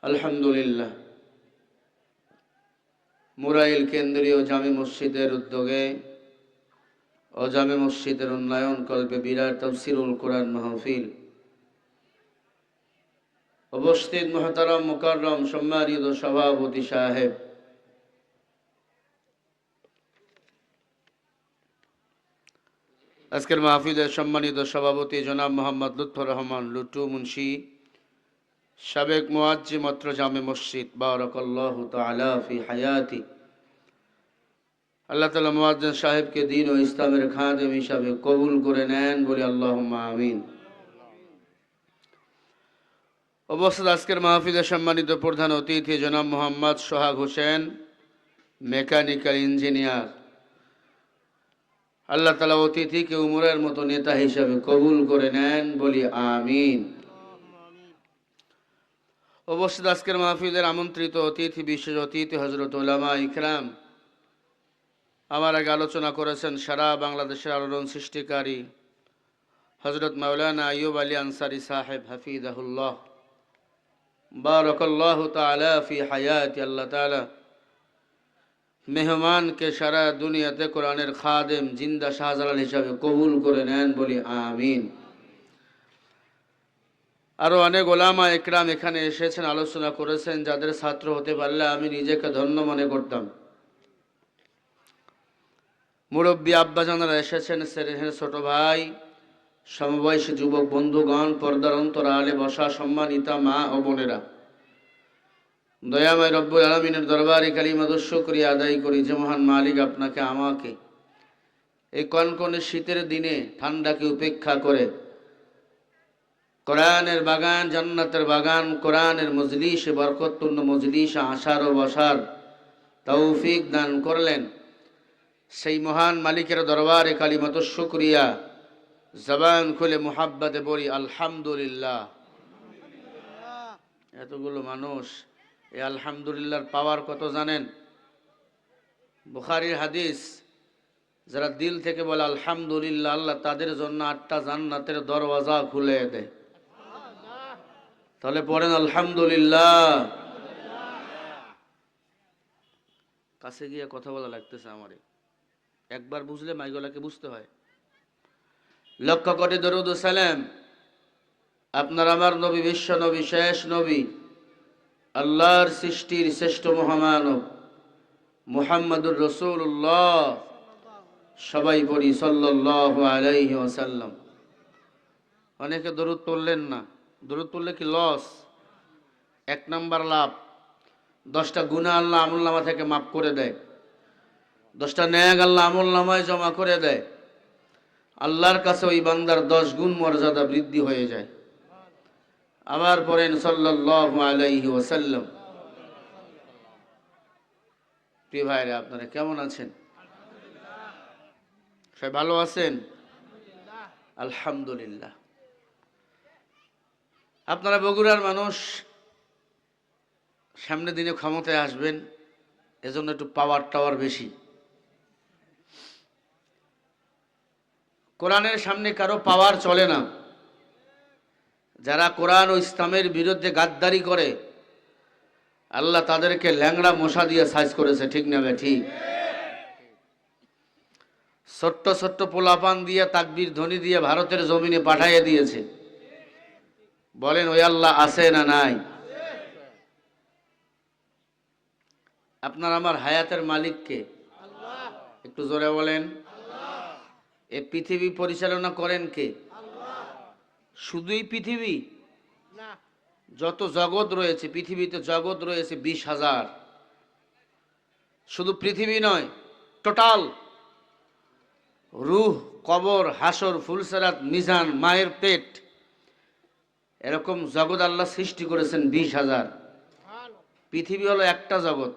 আলহামদুলিল্লাহ, মুরাইল কেন্দ্রীয় জামে মসজিদের উদ্যোগে ও জামে মসজিদের উন্নয়ন কল্পে বিরাট তাফসিরুল কোরআন মাহফিল উপস্থিত মুহতারাম মুকাররম সম্মানিত সভাপতি সাহেব, আজকের মাহফিলের সম্মানিত সভাপতি জনাব মোহাম্মদ লুৎফর রহমান লুটু মুন্সি, সাবেক মুয়াজ্জিম অত্র জামে মসজিদ, বারাকাল্লাহু তাআলা ফি হায়াতি। আল্লাহ তাআলা মুয়াজ্জিন সাহেবকে দ্বীন ও ইসলামের খাদেম হিসাবে কবুল করে নেন, বলি আল্লাহুম্মা আমিন। অবস্থিত আজকের মাহফিলের সম্মানিত প্রধান অতিথি জনাব মোহাম্মদ সোহাগ হোসেন, মেকানিক্যাল ইঞ্জিনিয়ার। আল্লাহ তাআলা অতিথিকে উমরের মতো নেতা হিসাবে কবুল করে নেন, বলি আমিন। অবস্থিত আজকের মাহফিলের আমন্ত্রিত অতিথি, বিশেষ অতিথি হযরত উলামা ইকরাম। আমার আগে আলোচনা করেছেন সারা বাংলাদেশের আলোড়ন সৃষ্টিকারী হযরত মাওলানা আইয়ুব আলী আনসারী সাহেব, হাফিজাহুল্লাহ, বারাকাল্লাহু তাআলা ফি হায়াতি। আল্লাহ তাআলা মেহমানকে সারা দুনিয়াতে কোরআনের খাদেম, জিন্দা শাহজালাল হিসাবে কবুল করে নেন, বলি আমিন। আরও অনেক ওলামা একরাম এখানে এসেছেন, আলোচনা করেছেন, যাদের ছাত্র হতে পারলে আমি নিজেকে ধন্য মনে করতাম। মুরব্বী আব্বাজানরা এসেছেন, স্নেহের ছোট ভাই, সমবয়সী যুবক বন্ধুগণ, পর্দার অন্তরালে বসা সম্মানিতা মা ও বোনেরা, দয়াময় রব্বুল আলামিনের দরবারে কালিমাত শুকরিয়া আদায় করি যে মহান মালিক আপনাকে আমাকে এই কনকনে শীতের দিনে ঠান্ডাকে উপেক্ষা করে কোরআনের বাগান, জান্নাতের বাগান, কোরআনের মজলিসে, বরকতপূর্ণ মজলিসে আসার ও বসার তৌফিক দান করলেন। সেই মহান মালিকের দরবারে কালিমাত শুকরিয়া জবান খুলে মুহাব্বতে বলি আলহামদুলিল্লাহ। এতগুলো মানুষ, এই আলহামদুলিল্লাহর পাওয়ার কত জানেন? বুখারীর হাদিস, যারা দিল থেকে বলে আলহামদুলিল্লাহ, আল্লাহ তাদের জন্য 8টা জান্নাতের দরওয়াজা খুলে দেয়। তাহলে পড়েন আলহামদুলিল্লাহ। কাছে গিয়ে কথা বলা লাগতেছে আমারে, একবার বুঝলে মাইগলাকে বুঝতে হয়। লক্ষ কোটি দরুদ ও সালাম আপনার আমার নবী, বিশ্ব নবী, শেষ নবী, আল্লাহর সৃষ্টির শ্রেষ্ঠ মহামানব মুহাম্মদুর রাসূলুল্লাহ, সবাই পড়ি সাল্লাল্লাহু আলাইহি ওয়াসাল্লাম। অনেকে দরুদ পড়লেন না। দরুদ পড়লে কি লস? 1 নাম্বার লাভ, 10টা গুনাহ আল্লাহ আমলনামা থেকে মাফ করে দেয়, 10টা নেক আল্লাহ আমলনামায় জমা করে দেয়। আল্লাহর কাছে ওই বান্দার 10 গুণ মর্যাদা বৃদ্ধি হয়ে যায়। আবার পড়েন সাল্লাল্লাহু আলাইহি ওয়াসাল্লাম। প্রিয় ভাইরা, আপনারা কেমন আছেন? সবাই ভালো আছেন? আলহামদুলিল্লাহ। আপনারা বগুড়ার মানুষ, সামনের দিনে ক্ষমতায় আসবেন, এজন্য একটু পাওয়ার টাওয়ার বেশি। কোরআনের সামনে কারো পাওয়ার চলে না। যারা কোরআন ও ইসলামের বিরুদ্ধে গাদ্দারি করে, আল্লাহ তাদেরকে ল্যাংড়া মশা দিয়ে সাইজ করেছে, ঠিক না বে ঠিক? ছোট্ট ছোট্ট পোলাপান দিয়ে, তাকবীর ধ্বনি দিয়ে ভারতের জমিনে পাঠিয়ে দিয়েছে। বলেন ওই আল্লাহ আছে না নাই? আপনার আমার হায়াতের মালিক কে? একটু জোরে বলেন। এই পৃথিবী পরিচালনা করেন কে? শুধুই পৃথিবী না, যত জগৎ রয়েছে, পৃথিবীতে জগৎ রয়েছে 20,000। শুধু পৃথিবী নয়, টোটাল রূহ, কবর, হাসর, ফুলসেরাত, মিজান, মায়ের পেট, এরকম জগৎ আল্লাহ সৃষ্টি করেছেন 20,000। পৃথিবী হলো একটা জগৎ,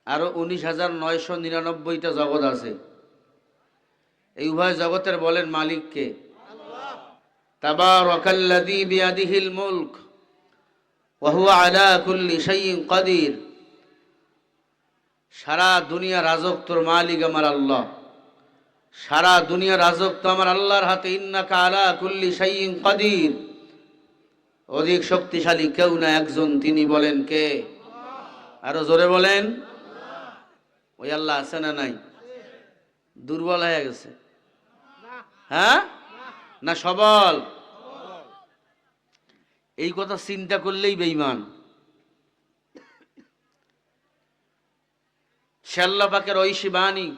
আরো 19,999টা জগৎ আছে। এই উভয় জগতের বলেন মালিক কে? তাবারাকাল্লাযী বিয়াদিহিল মুলক ওয়া হুয়া আলা কুল্লি শাইইন কাদির। সারা দুনিয়া রাজত্বর মালিক আমার আল্লাহ, সারা দুনিয়া রাজত্ব আমার আল্লাহর হাতে। ইন্নাকা আলা কুল্লি শাইইন কাদির অধিক শক্তিশালী কেউ না, একজন, তিনি বলেন কে? আরো জোরে বলেন। ওই আল্লাহ আছে না নাই? দুর্বল হয়ে গেছে? হ্যাঁ না সবল? এই কথা চিন্তা করলেই বেঈমান। আল্লাহ পাকের ঐশী বাণী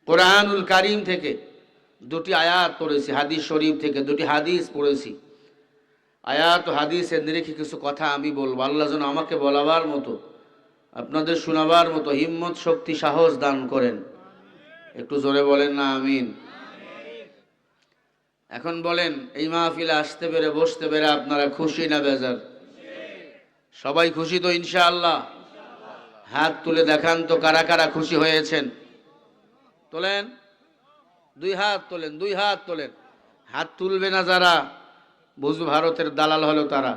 কোরআনুল কারীম থেকে দুটি আয়াত পড়েছি, হাদিস শরীফ থেকে দুটি হাদিস পড়েছি। আয়াত ও হাদিসের নিরিখে কিছু কথা আমি বলবো। আল্লাহ যেন আমাকে বলাবার মতো, আপনাদের শোনাবার মতো হিম্মত, শক্তি, সাহস দান করেন। একটু জোরে বলেন না আমিন। এখন বলেন, এই মাহফিলে আসতে পেরে, বসতে পেরে আপনারা খুশি না বেজার? সবাই খুশি তো ইনশাআল্লাহ? হাত তুলে দেখান তো কারা কারা খুশি হয়েছেন। তোলেন, দুই হাত তোলেন, দুই হাত তোলেন। হাত তুলবে না যারা, বুঝু ভারতের দালাল হলো তারা।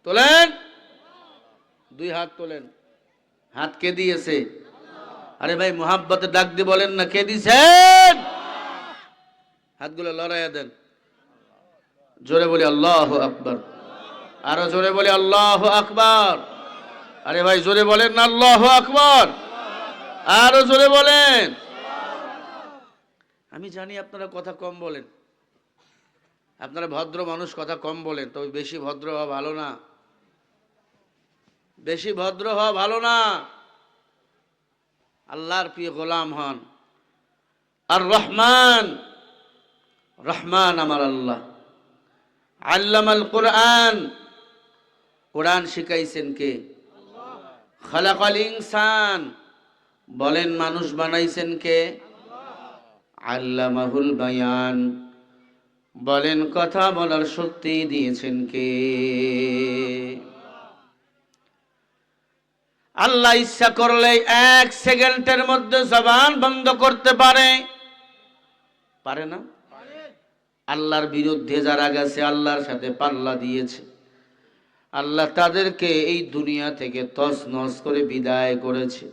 তোলেন, দুই হাত তোলেন। হাত কে দিয়েছে? আরে ভাই মোহাব্বতে ডাক দিয়ে বলেন না, কে দিয়েছেন? হাতগুলো লড়াইয়া দেন। জোরে বলি আল্লাহু আকবার। আরো জোরে বলি আল্লাহু আকবার। আরে ভাই জোরে বলেন না আল্লাহু আকবার। আরো জোরে বলেন। আমি জানি আপনারা কথা কম বলেন, আপনারা ভদ্র মানুষ, কথা কম বলেন, তবে বেশি ভদ্র হওয়া ভালো না। বেশি ভদ্র হওয়া ভালো না। আল্লাহর প্রিয় গোলাম হন। আর রহমান, রহমান আমার আল্লাহ। আল্লামাল কোরআন, কোরআন শিখাইছেন কে? খালাকাল ইনসান, বলেন মানুষ বানাইছেন কে? আল্লামাহুল বায়ান, বলেন কথা বলার শক্তি দিয়েছেন কে? আল্লাহ ইচ্ছা করলে 1 সেকেন্ডের মধ্যে জবান বন্ধ করতে পারে, পারে না? আল্লাহর বিরুদ্ধে যারা গেছে, আল্লাহর সাথে পাল্লা দিয়েছে, আল্লাহ তাদেরকে এই দুনিয়া থেকে তছনছ করে বিদায় করেছে।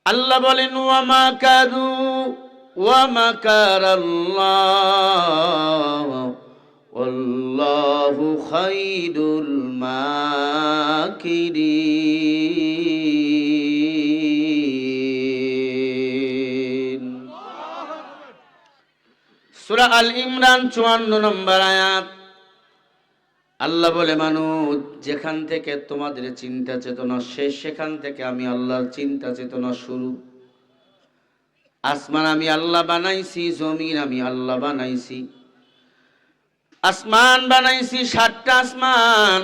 আল্লাহ বলেন, ওয়া মাকারু ওয়া মাকারাল্লাহ ওয়াল্লাহু খায়রুল মাকিরিন। সূরা আল ইমরান 54 নম্বর আয়াত। আল্লাহ বলে, মানুষ যেখান থেকে তোমাদের চিন্তা চেতনা শেষ, সেখান থেকে আমি আল্লাহর চিন্তা চেতনা শুরু। আসমান আমি আল্লাহ বানাইছি, জমিন আমি আল্লাহ বানাইছি। আসমান বানাইছি 7টা আসমান,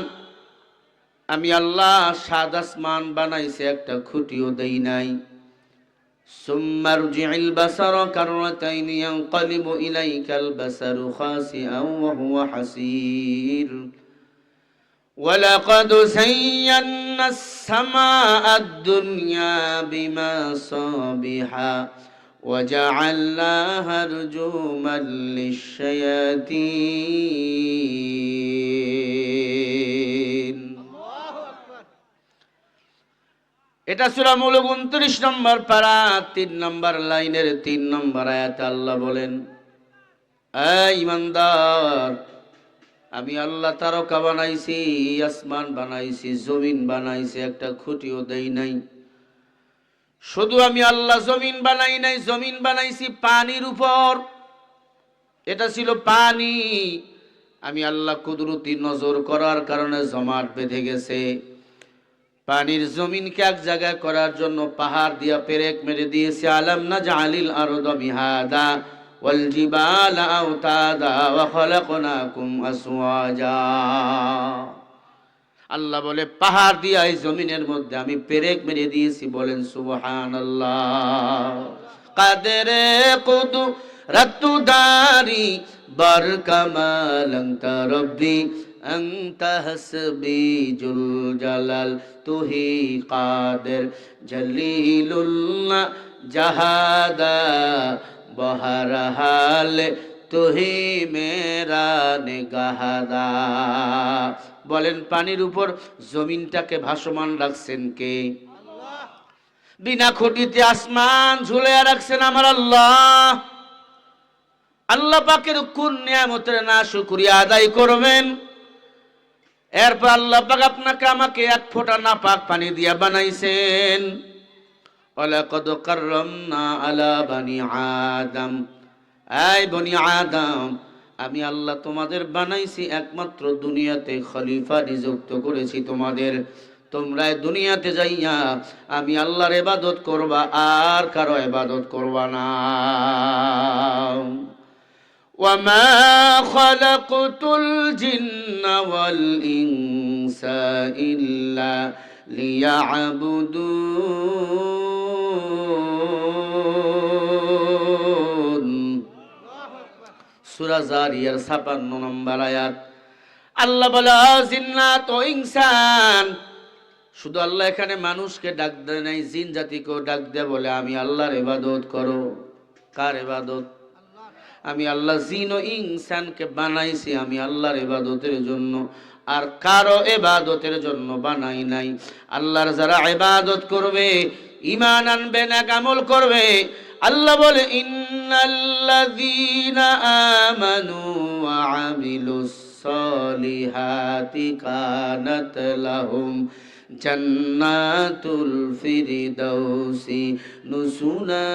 আমি আল্লাহ 7 আসমান বানাইছি, একটা খুঁটিও দেই নাই। সুম্মা রজি'ল বাসারা কাররাতাইনি ইয়ানকালিবু ইলাইকাল বাসারু খাসিআন ওয়া হুয়া হাসীর। وَلَقَدْ زَيَّنَّا السَّمَاءَ الدُّنْيَا بِمَصَابِيحَ وَجَعَلْنَاهَا رُجُومًا لِلشَّيَاطِينِ। এটা সূরা মুলক 29 নম্বর পারা 3 নম্বর লাইনের 3 নম্বর আয়াতে আল্লাহ বলেন, এই ইমানদার, আমি আল্লাহ তারকা বানাইছি, আসমান বানাইছি, জমিন বানাইছি, একটা খুঁটিও দেই নাই। শুধু আমি আল্লাহ জমিন বানাই নাই, জমিন বানাইছি পানির উপর। এটা ছিল পানি, আমি আল্লাহ কুদরতি নজর করার কারণে জমাট বেঁধে গেছে। পানির জমিনকে এক জায়গায় করার জন্য পাহাড় দিয়া পেরেক মেরে দিয়েছে। আলাম নাজআলিল আরদা মিহাদা ওয়াল জিবালা আওতাদা ওয়া খালাকনাকুম আসওয়াজা। আল্লাহ বলে, পাহাড় দিয়া এই জমিনের মধ্যে আমি পেরেক মেরে দিয়েছি। বলেন সুবহানাল্লাহ। কাদেরে কুদরতু দারি বার কামাল আনতা রব্বি আনতা হাসবি জুল জালাল তুহি কাদের জলিলুল্লাহ জাহাদা বহরহাল তুহি মেরা নিগাহদা। বলেন, পানির উপর জমিনটাকে ভাসমান রাখছেন কে? আল্লাহ। বিনা খুঁটিতে আসমান ঝুলিয়ে রাখছেন আমার আল্লাহ। আল্লাহ পাকের কোন নিয়ামতের না শুকরিয়া আদায় করবেন? এরপর আল্লাহ পাক আপনাকে আমাকে এক ফোঁটা নাপাক পানি দিয়ে বানাইছেন। ওয়ালাকাদ কাররামনা আলা বানি আদম, এই বনি আদম, আমি আল্লাহ তোমাদের বানাইছি একমাত্র দুনিয়াতে খলিফা নিযুক্ত করেছি তোমাদের। তোমরা দুনিয়াতে যাইয়া আমি আল্লাহর ইবাদত করবা, আর কারো ইবাদত করবা না। ওয়ামা খালাকতুল জিন্না ওয়াল ইনসা ইল্লা লিয়াবুদুন। সূরা জারিয়ার ৫৬ নম্বর আয়াত। আল্লাহ বলে জিন্নাত ও ইনসান, শুধু আল্লাহ এখানে মানুষকে ডাক দেয় নাই, জিন জাতিকেও ডাক দেয়, বলে আমি আল্লাহর ইবাদত করো। কার ইবাদত? আমি আল্লাহ জিন ও ইনসানকে বানাইছি আমি আল্লাহর ইবাদতের জন্য, আর কারো ইবাদতের জন্য বানাই নাই। আল্লাহর যারা ইবাদত করবে, ঈমান আনবে, নেক আমল করবে, আল্লাহ বলে ইন্নাল্লাযীনা আমানু ওয়া আমিলুস সালিহাতি কানাত লাহুম জান্নাতুল ফিরদাউসি নুজুলা।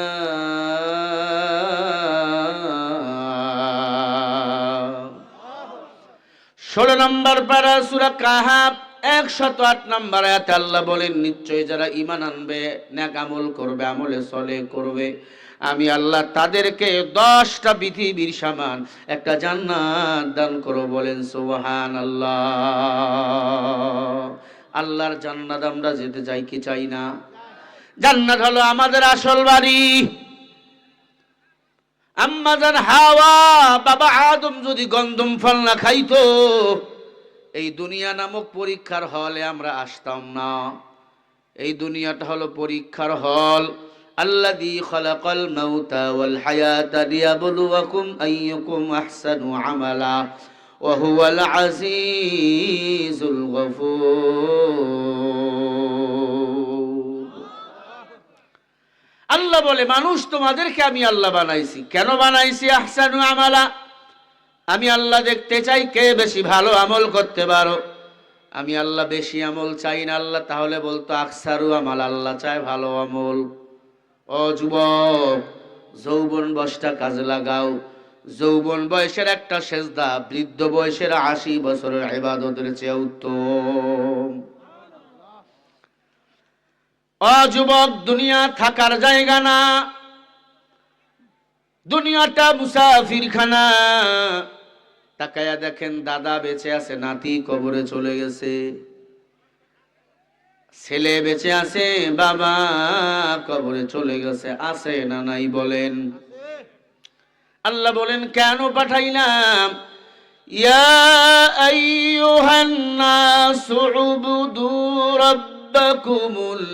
১৬ নম্বর পারা সূরা কাহাফ ১০৮ নম্বর আয়াতে আল্লাহ বলেন, নিশ্চয় যারা ঈমান আনবে, নেক আমল করবে, আমলে সলে করবে, আমি আল্লাহ তাদেরকে ১০টা পৃথিবীর সমান একটা জান্নাত দান করব। বলেন সুবহানাল্লাহ। আল্লাহর জান্নাত আমরা যেতে চাই কি চাই না? জান্নাত হলো আমাদের আসল বাড়ি। আম্মাজান হাওয়া, বাবা আদম যদি গন্ধম ফল না খাইতো, এই দুনিয়া নামক পরীক্ষার হলে আমরা আসতাম না। এই দুনিয়াটা হলো পরীক্ষার হল। আল্লাযী খালাকাল মাউতা ওয়াল হায়াতা লিয়াবলুয়াকুম আইয়ুকুম আহসানু আমালা ওয়া হুয়াল আজিজুল গফুর। আল্লাহ বলে, মানুষ তোমাদেরকে আমি আল্লাহ বানাইছি। কেন বানাইছি? আহসানু আমালা, আমি আল্লাহ দেখতে চাই কে বেশি ভালো আমল করতে পারো। আমি আল্লাহ বেশি আমল চাই না। আল্লাহ তাহলে বলতো আকসারু আমাল, আল্লাহ চায় ভালো আমল। ও যুবক, যৌবন বয়সটা কাজে লাগাও। যৌবন বয়সের একটা সেজদা বৃদ্ধ বয়সের ৮০ বছরের ইবাদতের চেয়ে উত্তম। ও যুবক, দুনিয়া থাকার জায়গা না, দুনিয়াটা মুসাফিরখানা। তাকায়া দেখেন, দাদা বেঁচে আছে, নাতি কবরে চলে গেছে, ছেলে বেঁচে আছে, বাবা কবরে চলে গেছে। আছে না নাই বলেন? আল্লাহ বলেন, কেন পাঠাইলাম? ইয়া আইয়ুহান নাসু উবুদু রাব্বাকুমুল্লাযী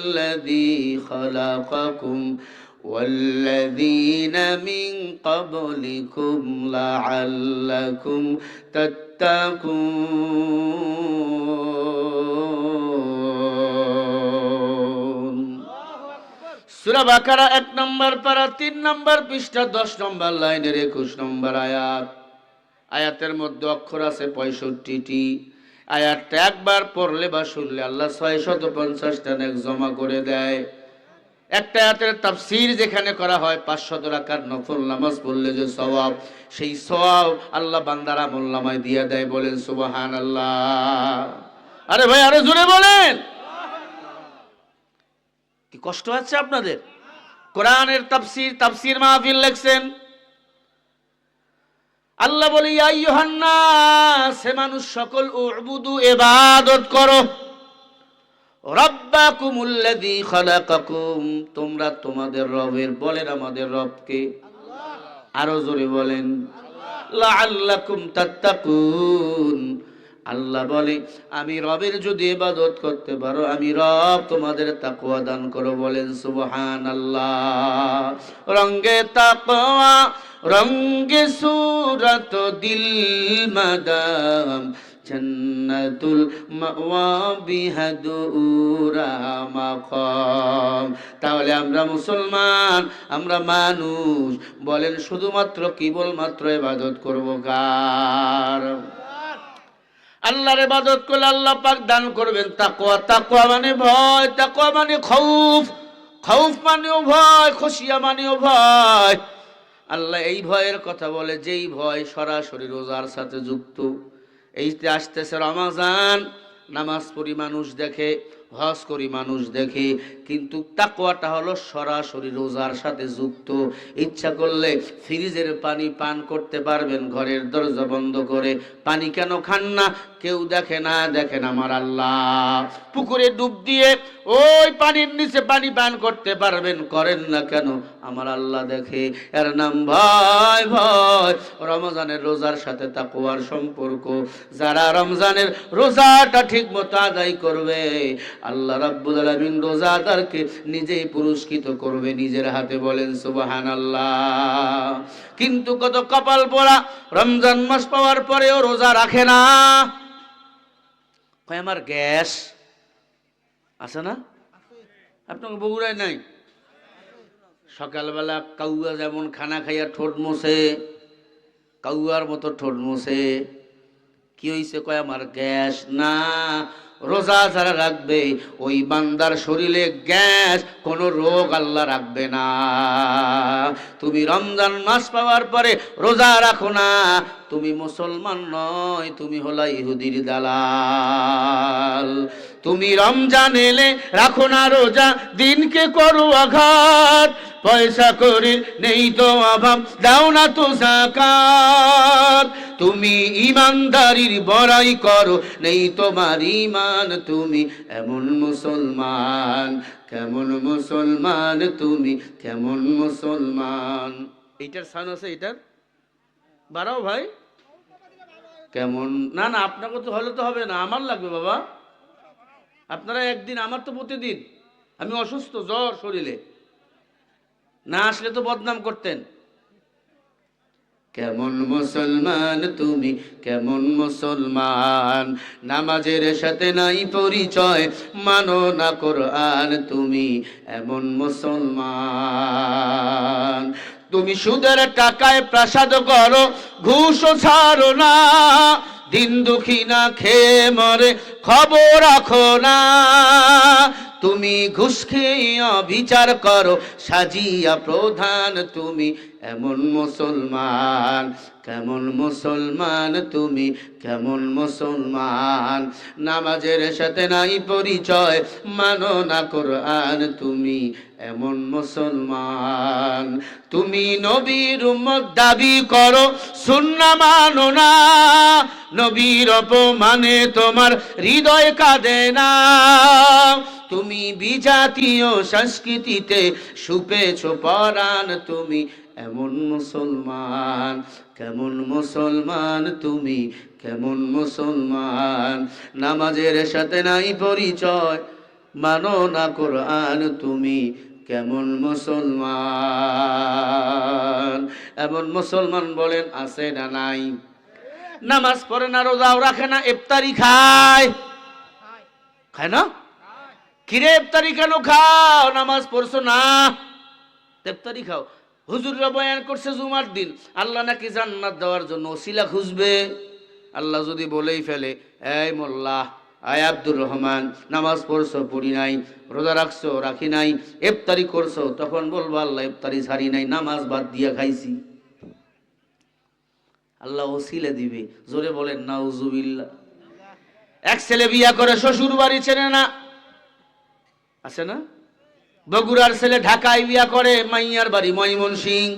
খালাকাকুম والذين من قبلكم لعلكم تتقون। সূরা বাকারা ১ নম্বর পারা ৩ নম্বর পৃষ্ঠা ১০ নম্বর লাইনের ২১ নম্বর আয়াত। আয়াতের মধ্যে অক্ষর আছে ৬৫টি। আয়াতটা একবার পড়লে বা শুনলে আল্লাহ ৬৫০টা নেক জমা করে দেয়। একটা আয়াতের তাফসীর যেখানে করা হয় ৫০০ রাকাত নফল নামাজ পড়লে যে সওয়াব, সেই সওয়াব আল্লাহ বান্দার আমলনামায় দিয়ে দেয়। বলেন সুবহানাল্লাহ। আরে ভাই, আরে জোরে বলেন। কি কষ্ট হচ্ছে আপনাদের? কোরআনের তাফসীর মাহফিল লেখছেন। আল্লাহ বলে, ইয়া আইয়ুহান নাস, হে মানুষ সকল, উবুদু ইবাদত করো, রাব্বাকুমুল্লাযী খালাকাকুম, তোমরা তোমাদের রবের। বলেন আমাদের রবকে? আরো জোরে বলেন। লাআল্লাকুম তাত্তাকুন। আল্লাহ বলে, আমি রবের যদি ইবাদত করতে পারো, আমি রব তোমাদের তাকওয়া দান করো। বলেন সুবহানাল্লাহ। রঙ্গে তাকওয়া রঙ্গে সূরত দিল মাদাম জান্নাতুল মাওয়া বিহাদুরা মাকাম। তাহলে আমরা মুসলমান, আমরা মানুষ, বলেন শুধুমাত্র কেবলমাত্র ইবাদত করব কার? আল্লাহর ইবাদত করলে আল্লাহ পাক দান করবেন তাকওয়া। তাকওয়া মানে ভয়, তাকওয়া মানে খৌফ, খৌফ মানেও ভয়, খশিয়া মানেও ভয়। আল্লাহ এই ভয়ের কথা বলে যেই ভয় সরাসরি রোজার সাথে যুক্ত। এইতে আসতেছে রমাজান, নামাজ পড়ি মানুষ দেখে, হজ করি মানুষ দেখে, কিন্তু তাকওয়াটা হলো সরাসরি রোজার সাথে যুক্ত। ইচ্ছা করলে ফ্রিজের পানি পান করতে পারবেন ঘরের দরজা বন্ধ করে। পানি কেন খান না? কেউ দেখে না, দেখেন আমার আল্লাহ। পুকুরে ডুব দিয়ে ওই পানির নিচে পানি পান করতে পারবেন, করেন না কেন? আমার আল্লাহ দেখে। এর নাম ভয়। ভয় রমজানের রোজার সাথে তাকওয়ার সম্পর্ক। যারা রমজানের রোজাটা ঠিক মতো আদায় করবে, আল্লাহ রাব্বুল আলামিন রোজাদারকে নিজেই পুরস্কৃত করবে নিজের হাতে। বলেন সুবহানাল্লাহ। কিন্তু কত কপাল পোড়া রমজান মাস পাওয়ার পরেও রোজা রাখে না। কয় আমার গ্যাস আছে না? আপনার বগুড়ায় নাই? সকালবেলা কাউয়া যেমন খানা খাইয়া ঠোঁট মোছে, কাউয়ার মতো ঠোঁট মোছে। কি হইছে? কয় আমার গ্যাস। না, রোজা যারা রাখবে ওই বান্দার শরীরে গ্যাস, কোন রোগ আল্লাহ রাখবে না। তুমি রমজান মাস পাওয়ার পরে রোজা রাখো না, তুমি মুসলমান নয়, তুমি হলা ইহুদির দালাল। তুমি রমজান এলে রাখো না রোজা, দিনকে করো আঘাত। পয়সা করির নেই তো অভাব, দাও না তো যাকাত। তুমি ইমানদারির বড়াই করো, নেই তোমার ইমান, তুমি এমন মুসলমান। কেমন মুসলমান তুমি, কেমন মুসলমান? এইটার সান আছে, এইটার বাড়াও ভাই। কেমন? না না, আপনাকে তো হলে তো হবে না, আমার লাগবে বাবা। আপনারা একদিন, আমার তো প্রতিদিন। আমি অসুস্থ, জ্বর শরীরে, না আসলে তো বদনাম করতেন। কেমন মুসলমান তুমি, কেমন মুসলমান? নামাজের সাথে নাই পরিচয়, মানো না কোরআন, তুমি এমন মুসলমান। তুমি সুদের টাকায় প্রাসাদ করো, ঘুষও ছাড়ো না। দিন দুঃখী না খেয়ে মরে, খবর রাখো না। তুমি ঘুষ খেয়ে বিচার করো, সাজিয়া প্রধান, তুমি এমন মুসলমান। কেমন মুসলমান তুমি, কেমন মুসলমান? নামাজের সাথে নাই পরিচয়, মানো না কোরআন, তুমি এমন মুসলমান। তুমি নবীর উম্মত দাবি করো, সুন্নাহ মানো না। নবীর অপমানে তোমার হৃদয় কাঁদে না। তুমি বিজাতীয় সংস্কৃতিতে সুপেছ পরাণ, তুমি এমন মুসলমান। কেমন মুসলমান তুমি, কেমন মুসলমান? নামাজের সাথে নাই পরিচয়, মানো না কোরআন, তুমি কেমন মুসলমান? এমন মুসলমান বলেন আছে না নাই? নামাজ পড়ে না, রোজাও রাখে না, ইফতারি খায়। খায় না? কিরে ইফতারি কেন খাও? নামাজ পড়ছো না, ইফতারি খাও। হুজুররা বয়ান করছে জুমার দিন আল্লাহ নাকি জান্নাত দেওয়ার জন্য ওসিলা খুঁজবে। আল্লাহ যদি বলেই ফেলে, এই মোল্লা, আয় আব্দুর রহমান, নামাজ পড়ছো, পড়ি নাই, রোজা রাখছো, রাখি নাই, ইফতারি করছো, তখন বলবো আল্লাহ ইফতারি ছাড়ি নাই, নামাজ বাদ দিয়া খাইছি। আল্লাহ ওসিলা দিবে। জোরে বলেন নাউজুবিল্লাহ। এক ছেলে বিয়া করে শ্বশুর বাড়ি চেনে না, আছে না? বগুড়ার ছেলে ঢাকায় বিয়া করে, মাইয়ার বাড়ি ময়মনসিংহ।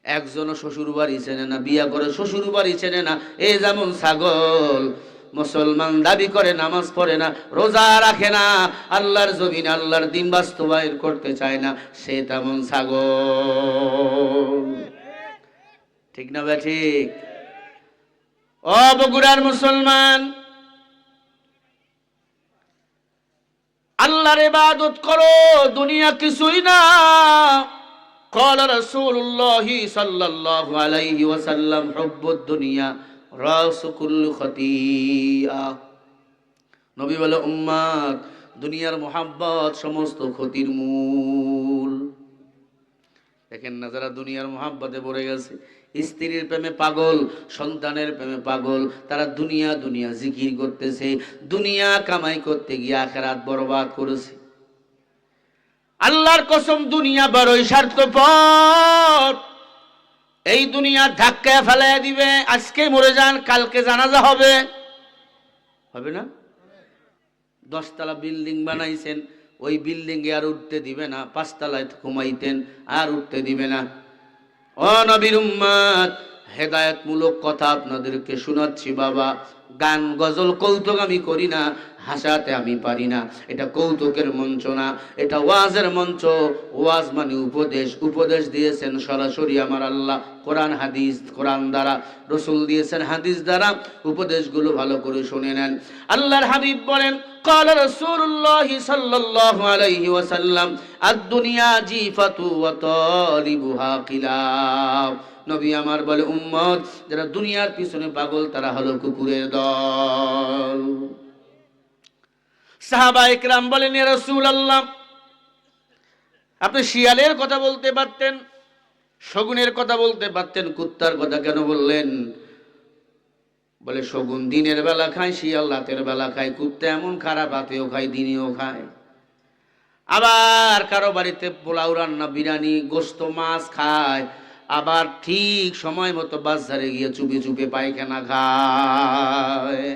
একজনও শ্বশুর বাড়ি চেনে না, বিয়া করে শ্বশুর বাড়ি চেনে না। এ যেমন ছাগল, মুসলমান দাবি করে, নামাজ পড়ে না, রোজা রাখে না, আল্লাহর জমিন আল্লাহর দিন বাস্তবায়ন করতে চায় না, সে তেমন ছাগল। ঠিক না বে ঠিক? ও বগুড়ার মুসলমান, আল্লাহর ইবাদত করো, দুনিয়া কিছুই না। قال رسول الله صلى الله عليه وسلم حب الدنيا রাসু কুল্লি খতিয়া। নবী বলে উম্মত, দুনিয়ার মোহাব্বত সমস্ত ক্ষতির মূল। দেখেন না, যারা দুনিয়ার মোহাব্বতে পড়ে গেছে, স্ত্রীর প্রেমে পাগল, সন্তানের প্রেমে পাগল, তারা দুনিয়া দুনিয়া জিকির করতেছে, দুনিয়া কামাই করতে গিয়ে আখিরাত বরবাদ করেছে। আল্লাহর কসম, দুনিয়া বড়ই স্বার্থপর। এই দুনিয়া ধাক্কায় ফেলাইয়া দিবে। আজকে মরে যান, কালকে জানাজা হবে, হবে না? 10 তলা বিল্ডিং বানাইছেন, ওই বিল্ডিং এ আর উঠতে দিবে না। 5 তলায় ঘুমাইতেন, আর উঠতে দিবে না। ও নবীর উম্মত, হেদায়েতমূলক কথা আপনাদেরকে শোনাচ্ছি বাবা। গান গজল কৌতুক আমি করি না, হাসাতে আমি পারি না। এটা কৌতুকের মঞ্চ না, এটা ওয়াজের মঞ্চ। ওয়াজ মানে উপদেশ। উপদেশ দিয়েছেন সরাসরি আমার আল্লাহ, কোরআন হাদিস। কোরআন দ্বারা, রসুল দিয়েছেন হাদিস দ্বারা। উপদেশগুলো ভালো করে শুনে নেন। আল্লাহর হাবিব বলেন, قال رسول الله صلى الله عليه وسلم الدنيا جيفة وطالبها قلاب। নবী আমার বলে, উম্মত, যারা দুনিয়ার পিছনে পাগল তারা হলো কুকুরের দল। সাহাবায়ে কেরাম বলেন, ইয়া রাসূলুল্লাহ, আপনি শিয়ালের কথা বলতে পারতেন, শগুনের কথা বলতে পারতেন, কুত্তার কথা কেন বললেন? বলে, শগুন দিনের বেলা খায়, শিয়াল রাতের বেলা খায়। কুত্তা এমন খারাপ, রাতেও খায়, দিনেও খায়। আবার কারো বাড়িতে পোলাও রান্না, বিরিয়ানি, গোস্ত, মাছ খায়। আবার ঠিক সময় মতো বাজারে গিয়ে চুপে চুপে পায়খানা খায়।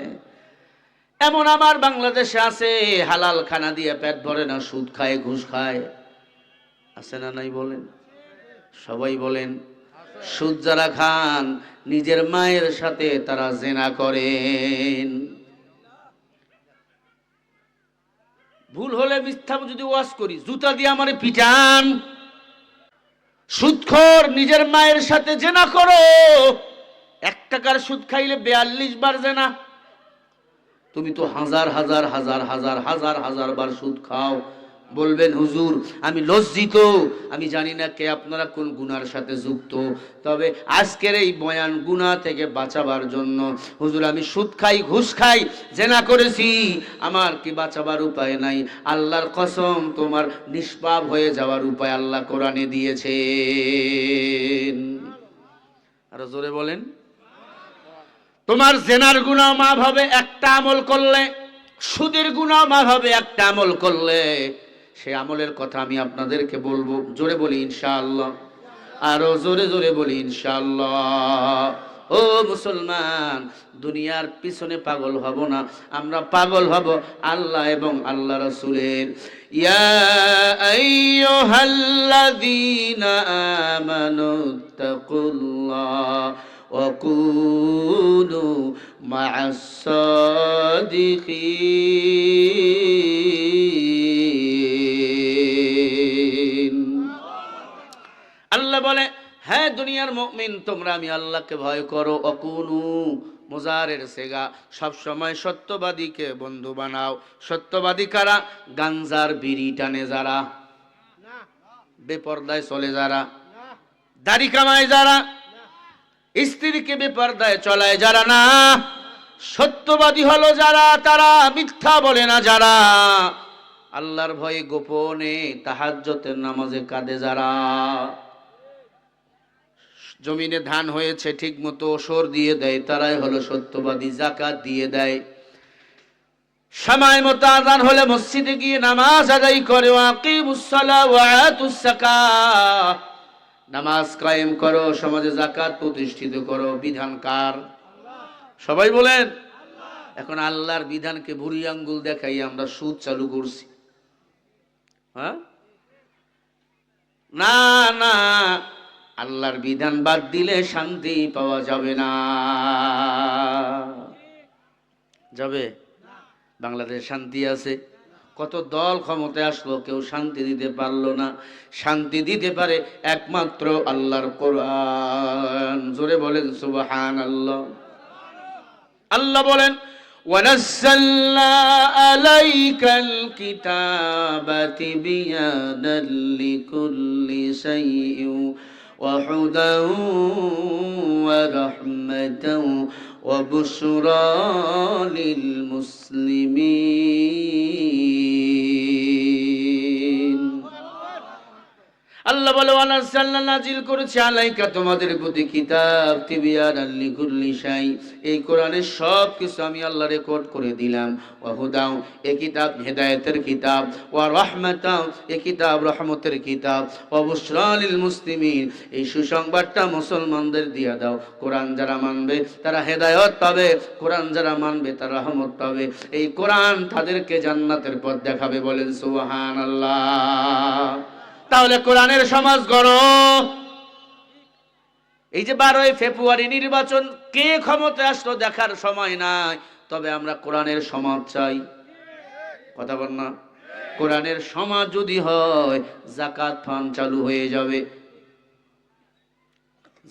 এমন আমার বাংলাদেশে আছে, হালাল খানা দিয়ে পেট ভরে না, সুদ খায়, ঘুষ খায়। আছে না নাই বলেন? সবাই বলেন। সুদ যারা খান, নিজের মায়ের সাথে তারা জেনা করেন। ভুল হলে মিথ্যা যদি ওয়াজ করি, জুতা দিয়ে আমারে পিটান। সুদখোর, নিজের মায়ের সাথে জেনা করো। 1 টাকার সুদ খাইলে 42 বার জেনা। তুমি তো হাজার হাজার হাজার হাজার হাজার হাজার বার সুদ খাও। বলবেন, হুজুর আমি লজ্জিত, আমি জানি না কে আপনারা কোন গুনার সাথে যুক্ত। তবে আজকের এই বয়ান গুনাহ থেকে বাঁচাবার জন্য। হুজুর আমি সুদ খাই, ঘুষ খাই, জেনা করেছি, আমার কি বাঁচাবার উপায় নাই? আল্লাহর কসম, তোমার নিষ্পাপ হয়ে যাওয়ার উপায় আল্লাহ কোরআনে দিয়েছেন। আরো জোরে বলেন। তোমার জেনার গুনাহ মাফ হবে একটা আমল করলে, সুদের গুনাহ মাফ হবে একটা আমল করলে। সেই আমলের কথা আমি আপনাদেরকে বলবো। জোরে বলি ইনশাআল্লাহ, আরো জোরে জোরে বলি ইনশাআল্লাহ। ও মুসলমান, দুনিয়ার পিছনে পাগল হব না, আমরা পাগল হব আল্লাহ এবং আল্লাহ রাসূলের। ইয়া আইয়ুহাল্লাযীনা আমানুত্তাকুল্লাহ ওয়া কুনু মা'আস সাদিকিন। আল্লাহ বলে, হ্যাঁ দুনিয়ার মুমিন, তোমরা আমি আল্লাহকে ভয় করো। অকুনু, মুজারের সেগা, সব সময় সত্যবাদীকে বন্ধু বানাও। সত্যবাদী কারা? গাঞ্জার বিড়ি টানে যারা, বেপরদায় চলে যারা, দাড়ি কামায় যারা, স্ত্রীকে বেপরদায় চলায় যারা না। সত্যবাদী হলো যারা, তারা মিথ্যা বলে না যারা, আল্লাহর ভয়ে গোপনে তাহাজ্জুদের নামাজে কাঁদে যারা, জমিনে ধান হয়েছে ঠিক মতো ওসর দিয়ে দেয়, তারাই হলো সত্যবাদী। যাকাত দিয়ে দেয়, সময় মতো আযান হলে মসজিদে গিয়ে নামাজ আদায় করে। ওয়াকিমুস সালাহ ওয়া আতুস যাকাত, নামাজ কায়েম করো, সমাজে যাকাত প্রতিষ্ঠিত করো। বিধানকার সবাই বলেন। এখন আল্লাহর বিধানকে বুড়ি আঙ্গুল দেখাই আমরা সুদ চালু করছি। হ্যাঁ, না না, আল্লাহর বিধান বাদ দিলে শান্তি পাওয়া যাবে না। যাবে? বাংলাদেশ শান্তি আছে? কত দল ক্ষমতায় আসলো, কেউ শান্তি দিতে পারলো না। শান্তি দিতে পারে একমাত্র আল্লাহর কোরআন। জোরে বলেন সুবহানাল্লাহ। আল্লাহ বলেন, ওয়ানাজ্জালনা আলাইকাল কিতাবা তিবয়ানাল লিকুল্লি শাইইন ওয়া হুদান ওয়া রাহমাতান ওয়া বুশরা লিল মুসলিমিন। আল্লাহ বলে ওয়ানাজ্জালনা নাজিল করেছি আলাইকা তোমাদের প্রতি কিতাব তিবিয়ানাল লিকুল্লি শাই, এই কোরআনের সব কিছু আমি আল্লাহ রেকর্ড করে দিলাম। ওয়া হুদাও, এই কিতাব হেদায়েতের কিতাব। ওয়া রাহমাতাও, এই কিতাব রহমতের কিতাব। ওয়া বুশরা লিল মুসলিমিন, এই সুসংবাদটা মুসলমানদের দিয়ে দাও। কোরআন যারা মানবে তারা হেদায়েত পাবে, কোরআন যারা মানবে তারা রহমত পাবে। এই কোরআন তাদেরকে জান্নাতের পথ দেখাবে। বলেন সুবহানাল্লাহ। তাহলে কোরআনের সমাজ গড়ো। এই যে 12ই ফেব্রুয়ারি নির্বাচন, কে ক্ষমতায় আসলো দেখার সময় নাই, তবে আমরা কোরআনের সমাজ চাই। কথা বল না? কোরআনের সমাজ যদি হয়, যাকাত ফান্ড চালু হয়ে যাবে।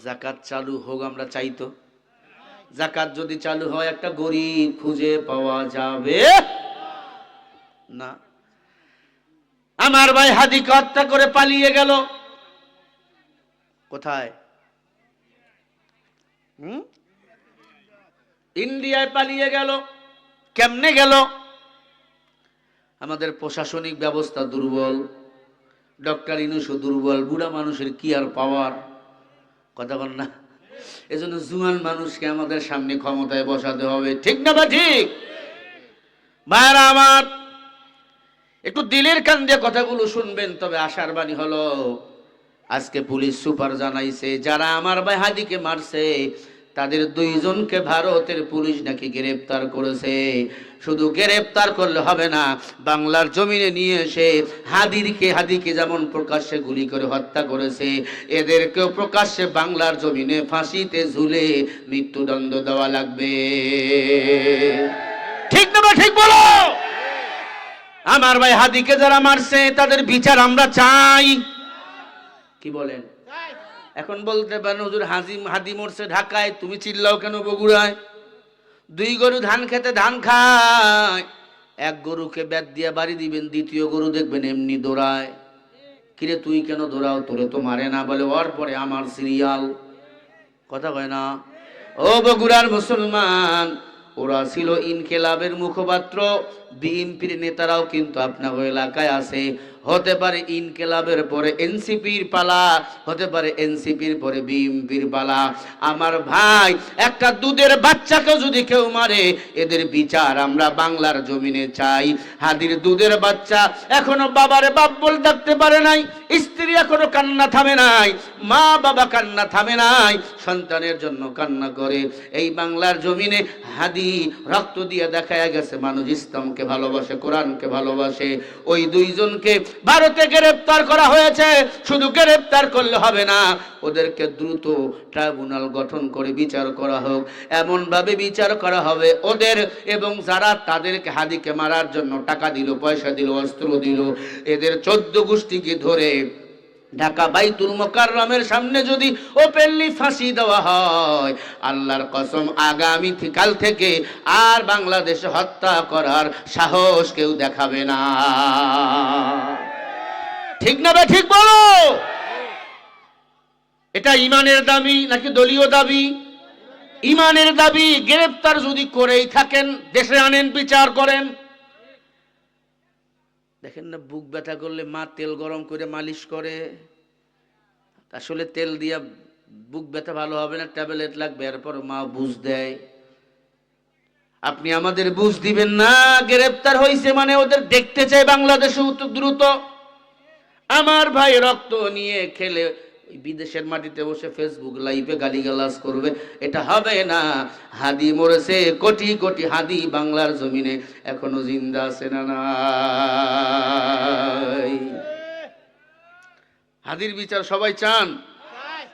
যাকাত চালু হোক আমরা চাইতো। যাকাত যদি চালু হয়, একটা গরিব খুঁজে পাওয়া যাবে না। আমার ভাই হাদিকে হত্যা করে পালিয়ে গেল কোথায়? ইন্ডিয়ায় পালিয়ে গেল। কেমনে গেল? আমাদের প্রশাসনিক ব্যবস্থা দুর্বল, ডক্টর ইউনূসও দুর্বল, বুড়া মানুষের কি আর পাওয়ার। কথা বল না? এজন্য জুয়ান মানুষকে আমাদের সামনে ক্ষমতায় বসাতে হবে। ঠিক না বা ঠিক? ভাইরা আমার, একটু দিলের কান দিয়ে কথাগুলো শুনবেন। তবে আশার বাণী হলো, আজকে পুলিশ সুপার জানাইছে যারা আমার ভাই হাদিকে মারছে তাদের 2 জনকে ভারতের পুলিশ নাকি গ্রেফতার করেছে। শুধু গ্রেফতার করলে হবে না, বাংলার জমিনে নিয়ে এসে হাদিকে যেমন প্রকাশ্যে গুলি করে হত্যা করেছে, এদেরকেও প্রকাশ্যে বাংলার জমিনে ফাঁসিতে ঝুলে মৃত্যুদণ্ড দেওয়া লাগবে। ঠিক না বা ঠিক বলো? আমার ভাই হাদিকে যারা মারছে তাদের বিচার আমরা চাই। কি বলেন? এখন বলতে পারেন হুজুর হাদি মরছে ঢাকায়, তুমি চিল্লাও কেন বগুড়ায়? 2 গরু ধান খেতে ধান খায়, 1 গরুকে বেত দিয়ে বাড়ি দিবেন, 2য় গরু দেখবেন এমনি দৌড়ায়। কিরে তুই কেন দৌড়াও? তোরে তো মারে না। বলে ওর পরে আমার সিরিয়াল। কথা কয় না? ও বগুড়ার মুসলমান, ওরা ছিল ইনকিলাবের মুখপাত্র। বিএনপির নেতারাও কিন্তু আপনার এলাকায় আছে। হতে পারে ইনকিলাবের পরে এনসিপির পালা, হতে পারে এনসিপির পরে বিএনপির পালা। আমার ভাই, একটা দুধের বাচ্চাকে যদি কেউ মারে, এদের বিচার আমরা বাংলার জমিনে চাই। হাদির দুধের বাচ্চা এখনো বাবারে বাপ বলে ডাকতে পারে নাই, স্ত্রী এখনো কান্না থামে নাই, মা বাবা কান্না থামে নাই, সন্তানের জন্য কান্না করে। এই বাংলার জমিনে হাদি রক্ত দিয়ে দেখায় গেছে মানুষ ইসলামকে ভালোবাসে, কোরআনকে ভালোবাসে। ওই 2 জনকে ভারতে গ্রেফতার করা হয়েছে। শুধু গ্রেফতার করলে হবে না, ওদেরকে দ্রুত ট্রাইব্যুনাল গঠন করে বিচার করা হোক। এমন ভাবে বিচার করা হবে ওদের এবং যারা তাদেরকে হাদিকে মারার জন্য টাকা দিল, পয়সা দিল, অস্ত্র দিল, এদের 14 গোষ্ঠীকে ধরে ঢাকা বাইতুল মুকাররমের সামনে যদি ওপেনলি ফাঁসি দেওয়া হয়, আল্লাহর কসম আগামী কাল থেকে আর বাংলাদেশে হত্যা করার সাহস কেউ দেখাবে না। ঠিক না বা ঠিক বলো? এটা ইমানের দাবি নাকি দলীয় দাবি? ইমানের দাবি। গ্রেফতার যদি করেই থাকেন, দেশে আনেন, বিচার করেন। দেখেন না, বুক ব্যথা করলে মা তেল গরম করে মালিশ করে। আসলে তেল দিয়া বুক ব্যথা ভালো হবে না, ট্যাবলেট লাগবে, এরপর মা বুঝ দেয়। আপনি আমাদের বুঝ দিবেন না। গ্রেফতার হয়েছে মানে ওদের দেখতে চাই বাংলাদেশে দ্রুত। আমার ভাই রক্ত নিয়ে খেলে বিদেশের মাটিতে বসে ফেসবুক লাইভে গালিগালাজ করবে, এটা হবে না। হাদি মরেছে, কোটি কোটি হাদি বাংলার জমিনে এখনো জিন্দা আছে না নাই? হাদির বিচার সবাই চান?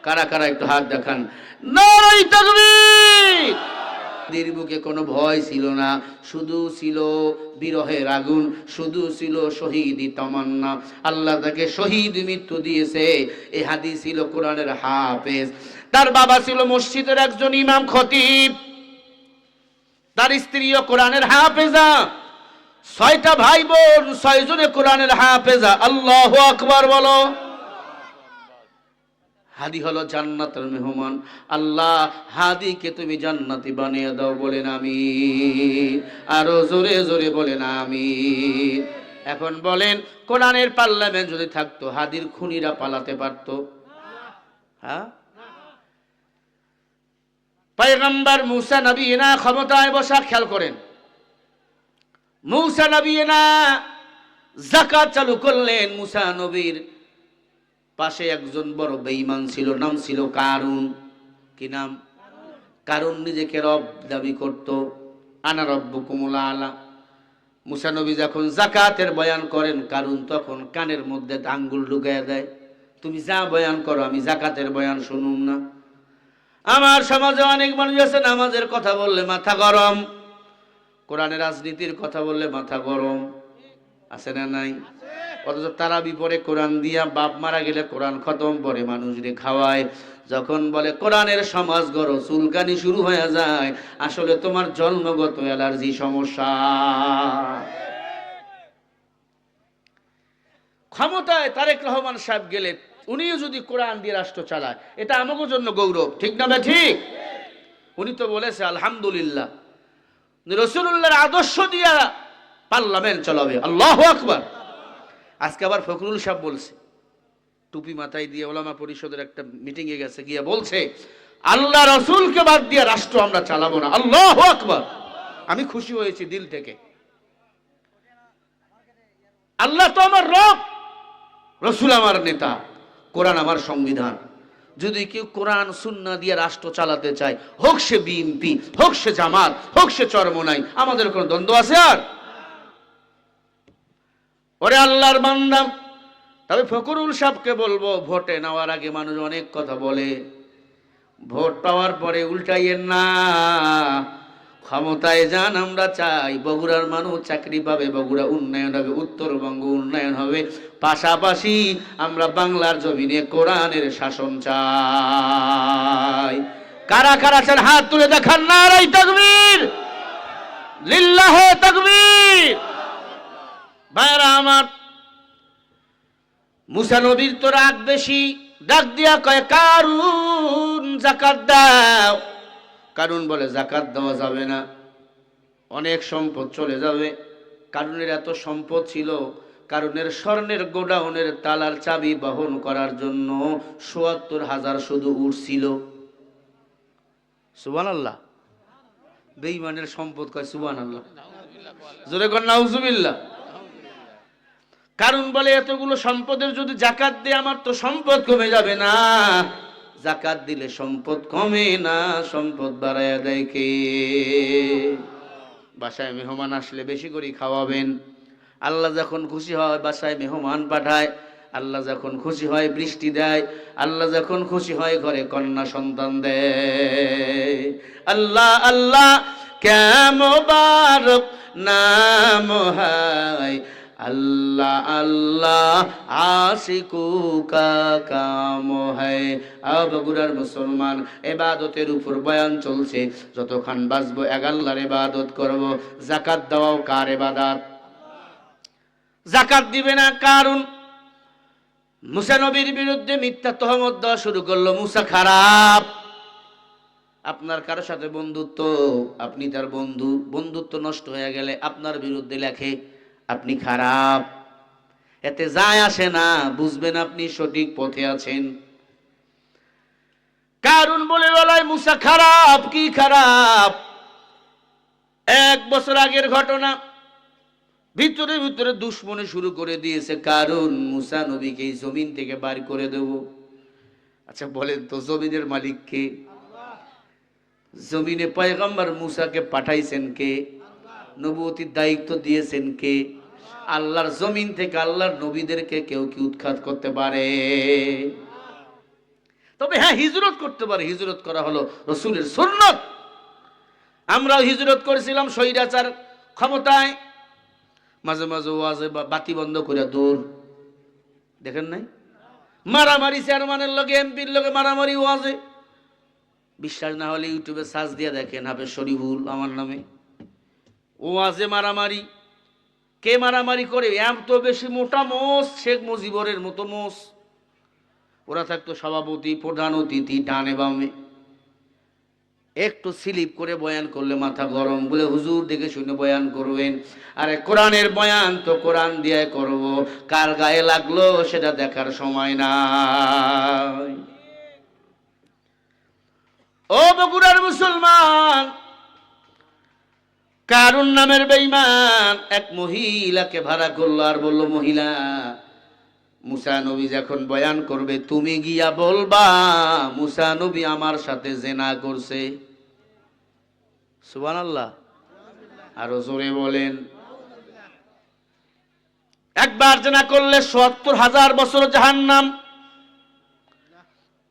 কারা কারা একটু হাত দেখান। নারে তাকবীর! হাদির বুকে কোনো ভয় ছিল না, শুধু ছিল বিরহের আগুন, শুধু ছিল শহীদি তামান্না। আল্লাহ তাকে শহীদ মৃত্যু দিয়েছে। এই হাদি ছিল কোরআনের হাফেজ। তার বাবা ছিল মসজিদের একজন ইমাম খতিব, তার স্ত্রীও কোরআনের হাফেজা। 6টা ভাই বোন, 6 জনে কোরআনের হাফেজা। আল্লাহু আকবার বলো। হাদি হলো জান্নাতের মেহমান। আল্লাহ হাদিকে তুমি জান্নাতি বানিয়ে দাও, বলেন আমিন। আরো জোরে জোরে বলেন আমিন। এখন বলেন, কোরআনের পার্লামেন্ট যদি থাকতো, হাদির খুনিরা পালাতে পারতো? হ্যাঁ, পয়গম্বর মুসা নবীনা ক্ষমতায় বসা, খেয়াল করেন, মুসা নবীনা যাকাত চালু করলেন। মুসা নবীর পাশে একজন বড় বেঈমান ছিল, নাম ছিল কারুন। কি নাম? কারুন নিজেকে রব দাবি করত, আনা রব্বুকুমুল আলা। মুসা নবী যখন যাকাতের বয়ান করেন, কারুন তখন কানের মধ্যে আঙ্গুল ঢুকাইয়া দেয়, তুমি যা বয়ান করো, আমি যাকাতের বয়ান শুনুম না। আমার সমাজে অনেক মানুষ আছে, নামাজের কথা বললে মাথা গরম, কোরআনের রাজনীতির কথা বললে মাথা গরম, আছে না নাই? অথচ তারা বিপরে কোরআন দিয়া, বাপ মারা গেলে কোরআন খতম পরে মানুষরে খাওয়ায়। যখন বলে কোরআনের সমাজ গড়ো, চুলকানি শুরু হয়ে যায়। আসলে তোমার জন্মগত অ্যালার্জি সমস্যা। ক্ষমতায় তারেক রহমান সাহেব গেলে, উনিও যদি কোরআন দিয়ে রাষ্ট্র চালায়, এটা আমাদের জন্য গৌরব, ঠিক না ভাই? ঠিক। উনি তো বলেছে আলহামদুলিল্লাহ, রাসূলুল্লাহর আদর্শ দিয়া পার্লামেন্ট চালাবে। আল্লাহু আকবার। আজকে আবার ফখরুল সাহেব বলছে, টুপি মাথায় দিয়ে ওলামা পরিষদের একটা মিটিং এ গেছে, গিয়ে বলছে আল্লাহ রাসূলকে বাদ দিয়ে রাষ্ট্র আমরা চালাবো না। আল্লাহু আকবার। আমি খুশি হয়েছি দিল থেকে। আল্লাহ তো আমার রব, রাসূল আমার নেতা, কোরআন আমার সংবিধান। যদি কেউ কোরআন সুন্নাহ দিয়ে রাষ্ট্র চালাতে চায়, হোক সে বিএনপি, হোক সে জামাত, হোক সে চরমোনাই, আমাদের কোনো দ্বন্দ্ব আছে আর? ওরে আল্লাহর বান্দা, তবে ফখরুল সাহেবকে বলবো, ভোটে নেওয়ার আগে মানুষ অনেক কথা বলে, ভোট পাওয়ার পরে উল্টাইয়েন না। ক্ষমতায় যান, আমরা চাই বগুড়ার মানুষ চাকরি পাবে, বগুড়া উন্নয়ন হবে, উত্তরবঙ্গ উন্নয়ন হবে, পাশাপাশি আমরা বাংলার জমিনে কোরআনের শাসন চাই। কারা কারা চান হাত তুলে দেখান, নারায়ে তাকবীর, লিল্লাহে তাকবীর। ভাইরা আমার, মুসা নবীর তো রাগ বেশি, ডাক দিয়া কয় কারুন যাকাত দাও। কারুন বলে যাকাত দেওয়া যাবে না, অনেক সম্পদ চলে যাবে। কারুনের এত সম্পদ ছিল, কারুনের স্বর্ণের গোডাউনের তালার চাবি বহন করার জন্য ৭৪,০০০ শুধু উট ছিল। সুবহানাল্লাহ। বেঈমানের সম্পদ কয় সুবহানাল্লাহ, জোরে কর নাউজুবিল্লাহ। কারণ বলে এতগুলো সম্পদের যদি যাকাত দেয়, আমার তো সম্পদ কমে যাবে না। যাকাত দিলে সম্পদ কমে না, সম্পদ বাড়ায়া দেয় কে? বাসায় মেহমান আসলে বেশি করে খাওয়াবেন। আল্লাহ যখন খুশি হয় বাসায় মেহমান পাঠায়, আল্লাহ যখন খুশি হয় বৃষ্টি দেয়, আল্লাহ যখন খুশি হয় ঘরে কন্যা সন্তান দেয়। আল্লাহ আল্লাহ ক্যা মুবারক নাম হায়, আল্লাহ আল্লাহ আশিকু কা কাম হ্যায়। বগুড়ার মুসলমান, ইবাদতের উপর বয়ান চলছে, যতক্ষণ বাঁচবো এক আল্লাহর ইবাদত করব। যাকাত দেওয়াও কার ইবাদত? যাকাত দিবে না কারণ মুসা নবীর বিরুদ্ধে মিথ্যা তহমত দেওয়া শুরু করলো, মুসা খারাপ। আপনার কারো সাথে বন্ধুত্ব, আপনি তার বন্ধু, বন্ধুত্ব নষ্ট হয়ে গেলে আপনার বিরুদ্ধে লেখে আপনি খারাপ। এতে যায় আসে না, বুঝবেন আপনি সঠিক পথে আছেন। কারণ বলে বেলায় মুসা খারাপ। কি খারাপ? 1 বছর আগের ঘটনা, ভিতরে ভিতরে দুশ্মনী শুরু করে দিয়েছে। কারণ মুসা নবীকে এই জমিন থেকে বার করে দেব। আচ্ছা বলেন তো, জমিনের মালিক কে? জমিনে পয়গম্বর মুসাকে পাঠাইছেন কে? নবুয়তির দায়িত্ব দিয়েছেন কে? আল্লাহর জমিন থেকে আল্লাহর নবীদেরকে কেউ কি উৎখাত করতে পারে? তবে হ্যাঁ, হিজরত করতে পারে। হিজরত করা হলো রাসূলের সুন্নাত। আমরাও হিজরত করেছিলাম স্বৈরাচার ক্ষমতায়, মাঝে মাঝে ওয়াজে বাতি বন্ধ করে দূর, দেখেন নাই? মারামারি, চেয়ারম্যানের লগে এমপির লগে মারামারি ওয়াজে। বিশ্বাস না হলে ইউটিউবে সার্চ দিয়ে দেখেন, হাফেজ শরীফুল আমার নামে। ওয়াজে মারামারি। কে মারামারি করে? এত বেশি মোটা মোষ, শেখ মুজিবরের মতো মোষ। ওরা থাকতো সভাপতি, প্রধান অতিথি, ডানে বামে। একটু স্লিপ করে বয়ান করলে মাথা গরম, বলে হুজুর দেখে শুনে বয়ান করবেন। আরে কোরআনের বয়ান তো কোরআন দিয়ে করব, কার গায়ে লাগলো সেটা দেখার সময় নাই। ও বগুড়ার মুসলমান, কারুন নামের বেঈমান এক মহিলাকে ভাড়া করলো আর বলল, মহিলা, মুসা নবী যখন বয়ান করবে তুমি গিয়া বলবা মুসা নবী আমার সাথে জেনা করছে। সুবহানাল্লাহ, আরো জোরে বলেন। একবার জেনা করলে ৭০,০০০ বছর জাহান্নাম।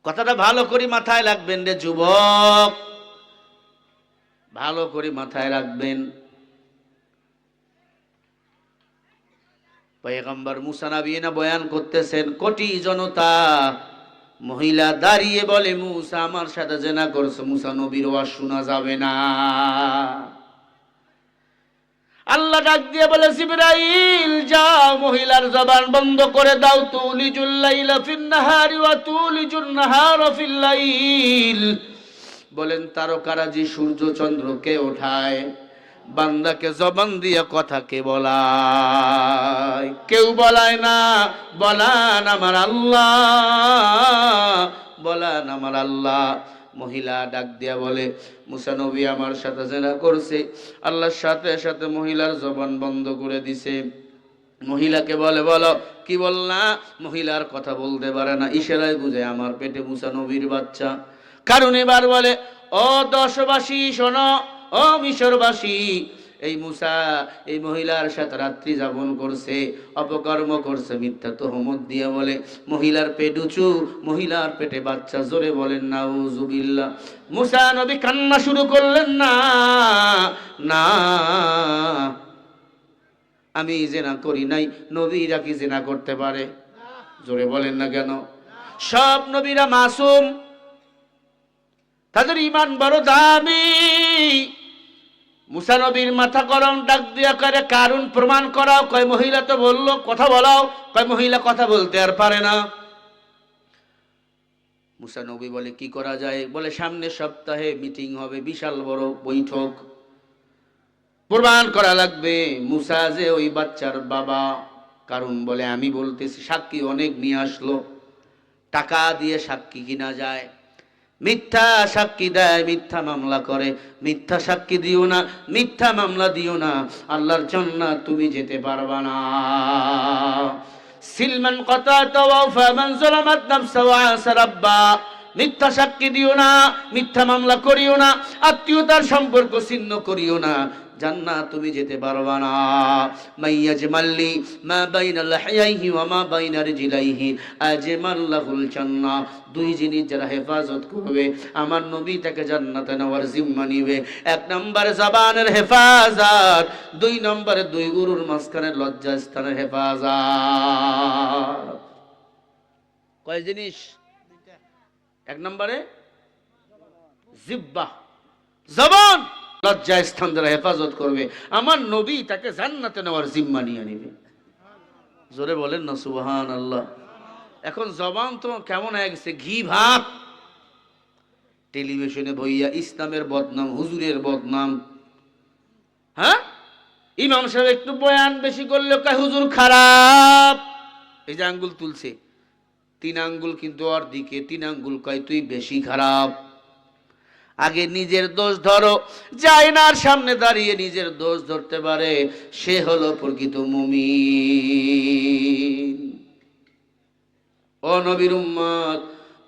কথাটা ভালো করে মাথায় রাখবেন রে যুবক, ভালো করে মাথায় রাখবেন। পয়গম্বর মুসা নবী না বয়ান করতেছেন, কোটি জনতা, মহিলা দাঁড়িয়ে বলে মুসা আমার সাথে জেনা করছে, মুসা নবীর ওয়াজ শোনা যাবে না। আল্লাহ ডাক দিয়ে বলে, জিবরাইল যাও মহিলার জবান বন্ধ করে দাও। তুলিজুল লাইলা ফিন নাহারি ওয়া তুলিজুন নাহারা ফিল লাইল। বলেন তারকারাজি সূর্য চন্দ্রকে ওঠায়, বান্দাকে জবান দিয়ে কথা কে বলায়? কেউ বলায় না, বলান আমার আল্লাহ, বলান আমার আল্লাহ। মহিলা ডাক দিয়া বলে, মুসা নবী আমার সাথে জেনা করছে। আল্লাহর সাথে সাথে মহিলার জবান বন্ধ করে দিছে। মহিলাকে বলে, বলো কি বললা? মহিলার কথা বলতে পারে না, ইশারায় বুঝে আমার পেটে মুসা নবীর বাচ্চা। কারণ এবার বলে, ও দেশবাসী শোনো, ও মিশরবাসী, এই মুসা এই মহিলার সাথে রাত্রি যাপন করছে, অপকর্ম করছে, মিথ্যা তহমত দিয়ে বলে মহিলার পেট উঁচু, মহিলার পেটে বাচ্চা। জোরে বলেন নাউজুবিল্লাহ। মুসা নবী কান্না শুরু করলেন, না না, আমি জেনা করি নাই। নবীরা কি জেনা করতে পারে? জোরে বলেন না কেন? সব নবীরা মাসুম, তাদের ঈমান বড় দামি। মুসা নবীর মাথা গরম, ডাক দিয়া করে, কারণ প্রমাণ করাও। কয় মহিলা তো বললো, কথা বলাও। কয় মহিলা কথা বলতে আর পারে না। মুসা নবী বলে, কি করা যায়? বলে সামনের সপ্তাহে মিটিং হবে, বিশাল বড় বৈঠক, প্রমাণ করা লাগবে মুসা যে ওই বাচ্চার বাবা। কারণ বলে, আমি বলতেছি। সাক্ষী অনেক নিয়ে আসলো, টাকা দিয়ে সাক্ষী কিনা যায়। মিথ্যা সাক্ষী দেয়, মিথ্যা মামলা করে। মিথ্যা সাক্ষী দিও না, মিথ্যা মামলা দিও না, আল্লাহর জান্নাত তুমি যেতে পারবা না। সিলমান কাতাতা ওয়া ফামান যালামাত নাফসা ওয়া আসরাব্বা। মিথ্যা সাক্ষী দিও না, মিথ্যা মামলা করিও না, আত্মীয়তার সম্পর্ক ছিন্ন করিও না, জান্নাত তুমি যেতে পারবা না। মাইয়াজমাল্লি মা বাইনা লাহইহি ওয়া মা বাইনা রিজলাইহি আজমাল্লাহুল জান্নাহ। দুই জিনিস যারা হেফাজত করবে, আমার নবী তাকে জান্নাতে নেওয়ার জিম্মা নিবে। এক নম্বরে জবানের হেফাজত, দুই নম্বরে দুই গুরুর মাঝখানে লজ্জাস্থানের হেফাজত। কয় জিনিস? এক নম্বরে জিহ্বা, জবান, লজ্জা স্থান দ্বারা হেফাজত করবে, আমার নবী তাকে জান্নাতে নেওয়ার জিম্মা নিয়ে নিবে। জোরে বলেন না সুবহানাল্লাহ। এখন জবান তো কেমন হয়ে গেছে, ঘি ভাত। টেলিভিশনে বইয়া ইসলামের বদনাম, হুজুরের বদনাম। হ্যাঁ, ইমাম সাহেব একটু বয়ান বেশি করলে কয় হুজুর খারাপ। এই যে আঙ্গুল তুলছে, 3 আঙ্গুল কিন্তু ওর দিকে, 3 আঙ্গুল কয় তুই বেশি খারাপ। আগে নিজের দোষ ধরো, জায়নার সামনে দাঁড়িয়ে নিজের দোষ ধরতে পারে, সে হলো প্রকৃত মুমিন। ও নবীর উম্মত,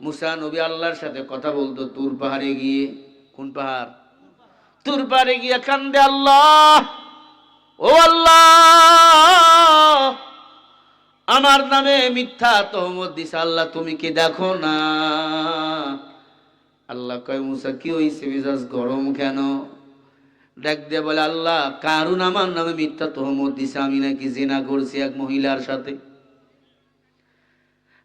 মুসা নবী আল্লাহর সাথে কথা বলতো তুর পাহাড়ে গিয়ে। কোন পাহাড়? তুর পাহাড়ে গিয়ে কান্দে, আল্লাহ, ও আল্লাহ, আমার নামে মিথ্যা তহমত দিছে, আল্লাহ তুমি কি দেখো না? আল্লাহ কয়, মুসা কি হইছে, মেজাজ গরম কেন? ডাক দিয়ে বলে, আল্লাহ, কারুন আমার নামে মিথ্যা তহমত দিছে, আমি নাকি জিনা করছি এক মহিলার সাথে।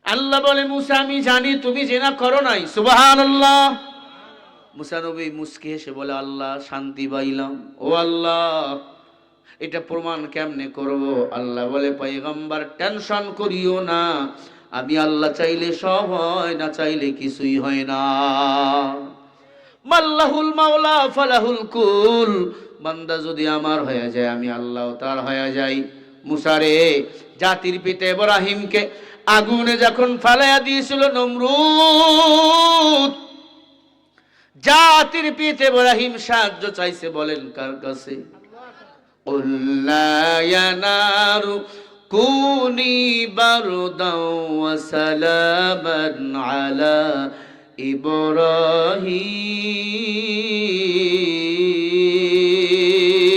আল্লাহ বলে, মুসা আমি জানি তুমি জিনা করো নাই। সুবহানাল্লাহ। মুসা নবী মুস্কি হেসে বলে, আল্লাহ শান্তি পাইলাম। ও আল্লাহ, এটা প্রমাণ কেমনে করব? আল্লাহ বলে, পয়গম্বর টেনশন করিও না, আমি আল্লাহ চাইলে সব হয়, না চাইলে কিছুই হয় না। মাল্লাহুল মাওলা ফালাহুল কুল, বান্দা যদি আমার হয়ে যায় আমি আল্লাহ তার হয়ে যাই। মুসা রে, জাতির পিতা ইব্রাহিমকে আগুনে যখন ফালাইয়া দিয়েছিল নমরুদ, জাতির পিতা ইব্রাহিম সাহায্য চাইছে, বলেন কার কাছে? قل لا يا نار كوني بردا وسلاما على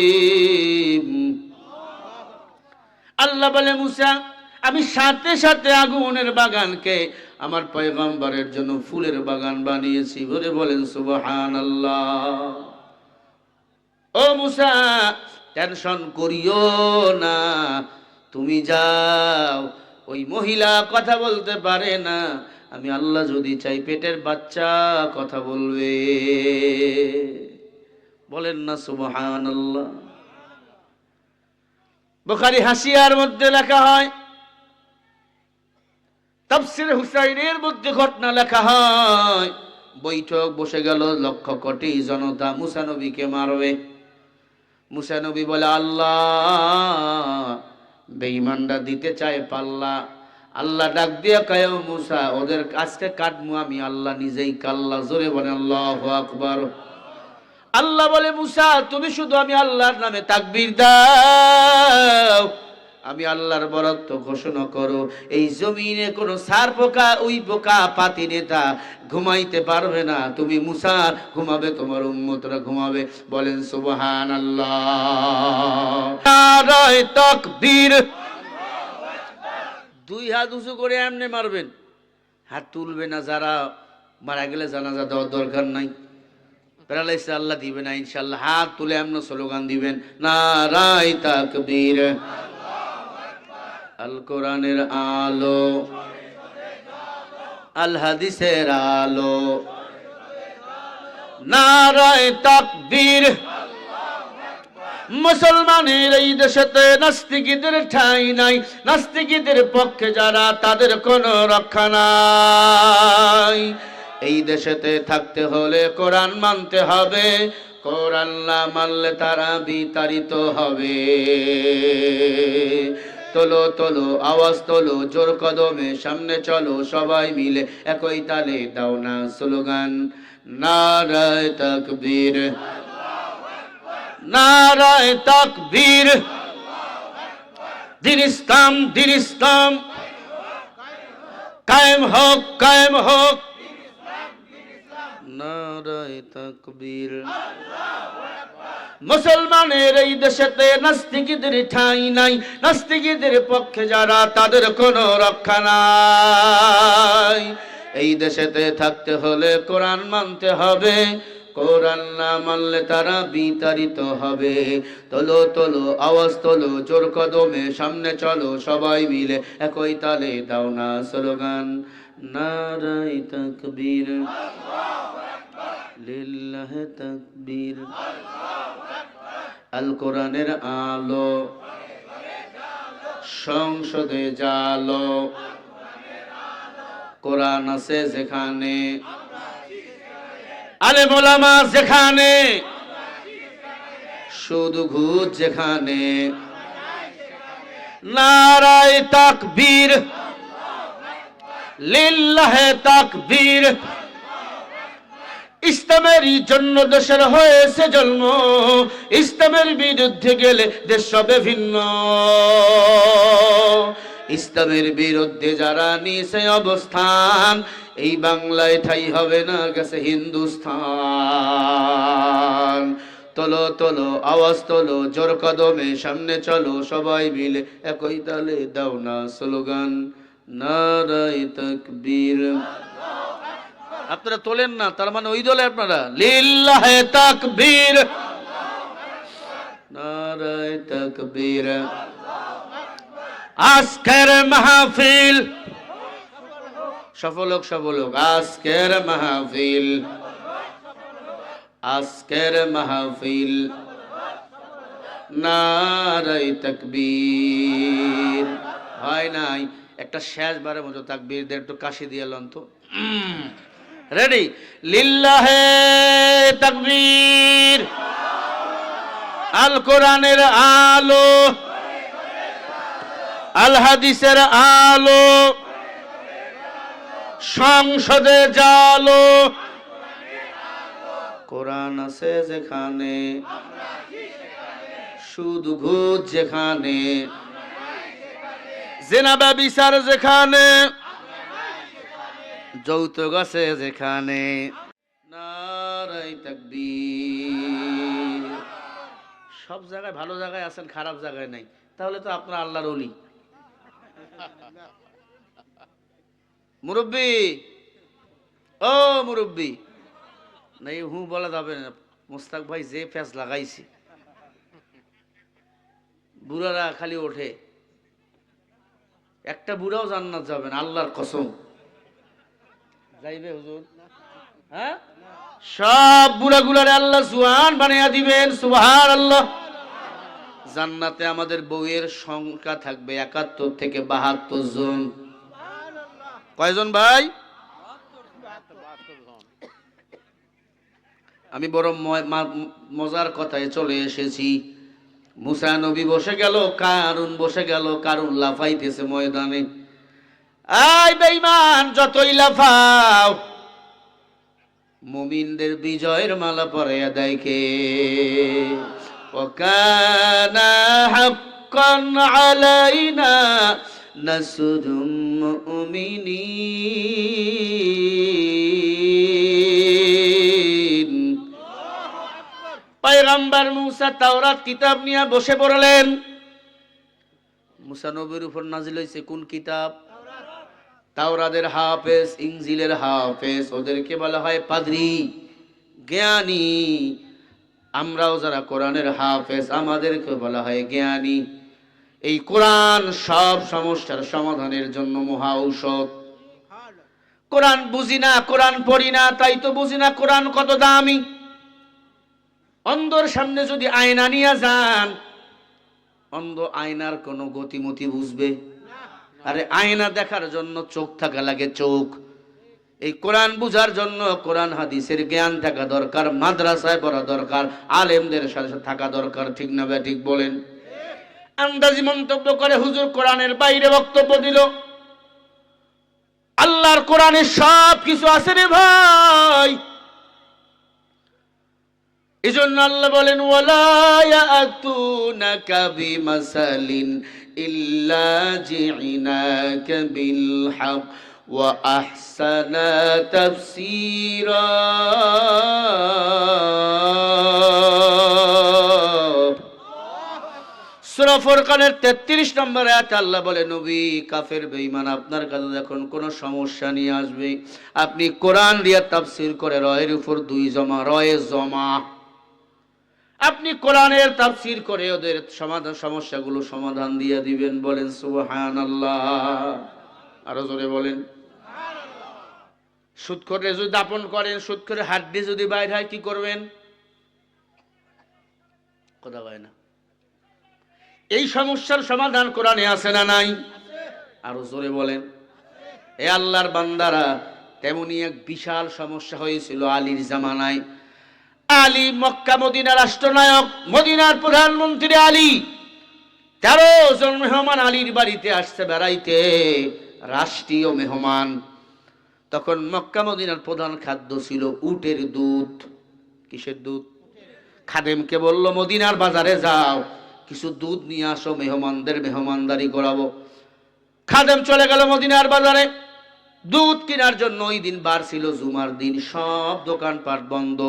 إبراهيم। আল্লাহ বলে মুসা, আমি সাথে সাথে আগুনের বাগানকে আমার পয়গম্বরের জন্য ফুলের বাগান বানিয়েছি। বলে বলেন সুবহানাল্লাহ। ও মুসা, টেনশন করিও না, তুমি যাও। ওই মহিলা কথা বলতে পারে না, আমি আল্লাহ যদি চাই পেটের বাচ্চা কথা বলবে। বলেন না সুবহানাল্লাহ। বুখারী হাসিয়ার মধ্যে লেখা হয়, তাফসীর হুসাইনের মধ্যে ঘটনা লেখা হয়, বৈঠক বসে গেল, লক্ষ কোটি জনতা মুসা নবীকে মারবে। মুসা নবী বলে, আল্লাহ বেঈমানরা দিতে চায় পাল্লা। আল্লাহ ডাক দিয়ে কয়, মুসা ওদের আজকে কাটমু আমি আল্লাহ নিজেই কাল্লা। জোরে বলে আল্লাহু আকবার। আল্লাহ বলে, মুসা তুমি শুধু আমি আল্লাহর নামে তাকবীর দাও, আমি আল্লাহর বরত্ব ঘোষণা করো। এই জমিনে কোন সার পোকা, ওই পোকা পাতি নেতা ঘুমাইতে পারবে না। তুমি মুসা ঘুমাবে, তোমার উম্মতরা ঘুমাবে। বলেন সুবহানাল্লাহ। নারায়ে তাকবীর। দুই হাত উঁচু করে এমনি মারবেন, হাত তুলবে না। যারা মারা গেলে জানাজা দেওয়ার দরকার নাই, প্যারালাইসিস আল্লাহ দিবে না ইনশাআল্লাহ। হাত তুলে এমন স্লোগান দিবেন, নারায়ে তাকবীর। আল কোরআনের আলো, আল হাদিসের আলো, নারায়ে তাকবীর। মুসলমানের এই দেশেতে নাস্তিকদের ঠাঁই নাই, নাস্তিকদের পক্ষে যারা তাদের কোনো রক্ষা নাই। এই দেশেতে থাকতে হলে কোরআন মানতে হবে, কোরআন না মানলে তারা বিতাড়িত হবে। তোলো তোলো আওয়াজ তোলো, জোর কদমে সামনে চলো, সবাই মিলে একই তালে দাও না স্লোগান, নারায়ে তাকবীর, নারায়ে তাকবীর। দিন ইসলাম, দিন ইসলাম কায়েম হোক, কায়েম হোক, নারায়ে তাকবীর। মুসলমানের এই দেশেতে নাস্তিকদের ঠাঁই নাই, নাস্তিকদের পক্ষে যারা তাদের কোনো রক্ষা নাই। এই দেশেতে থাকতে হলে কোরআন মানতে হবে, কোরআন না মানলে তারা বিতাড়িত হবে। তোলো তোলো আওয়াজ তোলো, জোর কদমে সামনে চলো, সবাই মিলে একই তালে দাও না স্লোগান, নারায়ে তাকবীর, লিল্লাহি তাকবীর। আল কোরআনের আলো, সংসদে জালো, কোরআন আছে যেখানে, আলেম ওলামা যেখানে, শুধু ঘুষ যেখানে, নারায়ে তাকবীর, লিল্লাহি তাকবীর। ইসলামের জন্য দেশের হয়েছে জন্ম, ইসলামের বিরুদ্ধে গেলে দেশ হবে ভিন্ন। ইসলামের বিরুদ্ধে যারা নিছে অবস্থান, এই বাংলায় ঠাই হবে না, গেছে হিন্দুস্তান। তোলো তোলো আওয়াজ তোলো, জোর কদমে সামনে চলো, সবাই মিলে একই তালে দাও না স্লোগান, নারায়ে তাকবীর। আপনারা তোলেন না, তার মানে ওই দলে আপনারা। লিল্লাহি তাকবীর, নারায়ে তাকবীর। আজকের মাহফিল সফল হোক, সফল হোক। আজকের মাহফিল, আজকের মাহফিল, নারায়ে তাকবীর। হয় নাই একটা শেষবারের মতো তাকবীর দেন, একটু কাশি দিয়ে লন তো। রেডি? লিল্লাহে তাকবীর। আল কোরআনের আলো, আল হাদিসের আলো, সংসদে জালো, কোরআন আছে যেখানে, সুদ ঘুষ যেখানে, জিনা ব্যভিচার যেখানে, যৌতুক আছে যেখানে, নারায়ে তাকবীর। সব জায়গায় ভালো জায়গায় আছেন, খারাপ জায়গায় নাই, তাহলে তো আপনার আল্লাহর ওলি। মুরব্বি, ও মুরব্বি, নাই হু বলা যাবে না। মুস্তাক ভাই যে প্যাঁচ লাগাইছে, বুড়ারা খালি ওঠে, একটা বুড়াও জান্নাত যাবে না, আল্লাহর কসম। যাইবে হুজুর? হ্যাঁ, সব বুড়াগুলারে আল্লাহ জুয়ান বানিয়ে দিবেন। সুবহানাল্লাহ। জান্নাতে আমাদের বউয়ের সংখ্যা থাকবে ৭১ থেকে ৭২ জন। কয়জন ভাই? আমি বড় মজার কথায় চলে এসেছি। মুসা নবী বসে গেল, কারুন বসে গেল, কারুন লাফাইতেছে ময়দানে। আই বেঈমান, যতই লাফাও, মুমিনদের বিজয়ের মালা পরাইয়া দেয় কে? ওয়াকানা হাক্কান আলাইনা নাসরুল মুমিনিন। পয়গম্বর মুসা তাওরাত কিতাব নিয়ে বসে পড়লেন। মুসা নবীর উপর নাজিল হয়েছে কোন কিতাব? তাওরাতের হাফেজ, ইনজিলের হাফেজ, ওদেরকে বলা হয় পাদ্রী, জ্ঞানী। আমরাও যারা কোরআনের হাফেজ, আমাদেরকে বলা হয় জ্ঞানী। এই কোরআন সব সমস্যার সমাধানের জন্য মহা ঔষধ। কোরআন বুঝি না, কোরআন পড়ি না, তাই তো বুঝি না কোরআন কত দামি। অন্ধর সামনে যদি আয়না নিয়ে যান, অন্ধ আয়নার কোনো গতিমতি বুঝবে? আরে আয়না দেখার জন্য চোখ থাকা লাগে, চোখ। এই কোরআন বুঝার জন্য কোরআন হাদিসের জ্ঞান থাকা দরকার, মাদ্রাসায় পড়া দরকার, আলেমদের সাথে থাকা দরকার। ঠিক না ভাই? ঠিক বলেন। আন্দাজি মন্তব্য করে হুজুর কোরআনের বাইরে বক্তব্য দিল। আল্লাহর কোরআনে সব কিছু আছে রে ভাই। এজন্য আল্লাহ বলেন, ওয়ালা ইয়াতুনাকা বিমাসালিন ইল্লা জিনাকা বিল হক ওয়া আহসানা তাফসীরা। সূরা ফুরকানের 33 নম্বর আয়াতে আল্লাহ বলে, নবী, কাফের বেঈমান আপনার কাছে যখন কোনো সমস্যা নিয়ে আসবে, আপনি কোরআন দিয়ে তাফসীর করে রয়ের উপর 2 জমা, রয়ে জমা, আপনি কোরআনের তাফসীর করে ওদের সমাধান, সমস্যাগুলো সমাধান দিয়ে দিবেন। বলেন সুবহানাল্লাহ। আরো জোরে বলেন সুবহানাল্লাহ। সুদ করে যদি দাপন করেন, সুদ করে হাড্ডি যদি বাইর হয়, কি করবেন? কথা হয় না। এই সমস্যার সমাধান কোরআনে আছে না নাই? আরো জোরে বলেন। এ আল্লাহর বান্দারা, তেমনি এক বিশাল সমস্যা হয়েছিল আলীর জামানায়। আলী মক্কা মদিনার রাষ্ট্রনায়ক, মদিনার প্রধানমন্ত্রী আলী। 13 জন মেহমান আলীর বাড়িতে আসছে বেড়াইতে, রাষ্ট্রীয় মেহমান। তখন মক্কা মদিনার প্রধান খাদ্য ছিল উটের দুধ। কিসের দুধ? খাদেমকে বলল, মদিনার বাজারে যাও, কিছু দুধ নিয়ে আসো, মেহমানদের মেহমানদারি করাবো। খাদেম চলে গেল মদিনার বাজারে দুধ কেনার জন্য। ওই দিন বার ছিল জুমার দিন, সব দোকানপাট বন্ধ।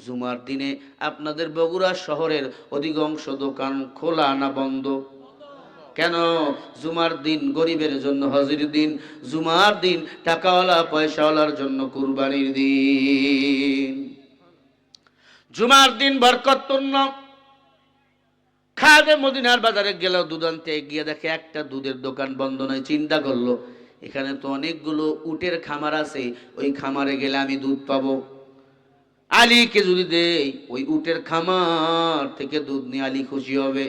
জুমার দিনে আপনাদের বগুড়া শহরের অধিকাংশ দোকান খোলা না বন্ধ? কেন? জুমার দিন গরিবের জন্য হজের দিন, জুমার দিন টাকাওয়ালা পয়সাওয়ালার জন্য কুরবানির দিন। জুমার দিন বরকতপূর্ণ। খাদেম মদিনার বাজারে গেল, দুধ আনতে গিয়ে দেখে একটা দুধের দোকান বন্ধ নয়। চিন্তা করলো, এখানে তো অনেকগুলো উটের খামার আছে, ওই খামারে গেলে আমি দুধ পাবো। আলীকে যদি দেই, ওই উটের খামার থেকে দুধ নিয়ে আলী খুশি হবে।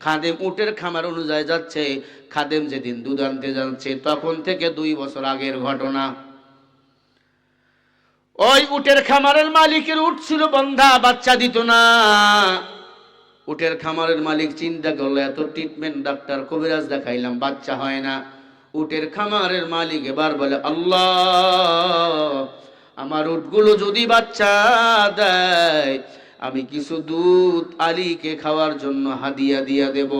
খাদেম উটের খামার অনুযায়ী যাচ্ছে। খাদেম যেদিন দুধ আনতে যাচ্ছে তখন থেকে 2 বছর আগের ঘটনা। ওই উটের খামারের মালিকের উট ছিল বন্ধা, বাচ্চা দিত না। উটের খামারের মালিক চিন্তা করলো এত ট্রিটমেন্ট ডাক্তার কবিরাজ দেখাইলাম, বাচ্চা হয় না। উটের খামারের মালিক এবার বলে, আল্লাহ, আমার উটগুলো যদি বাচ্চা দেয় আমি কিছু দুধ আলীকে খাওয়ার জন্য হাদিয়া দিয়া দেব।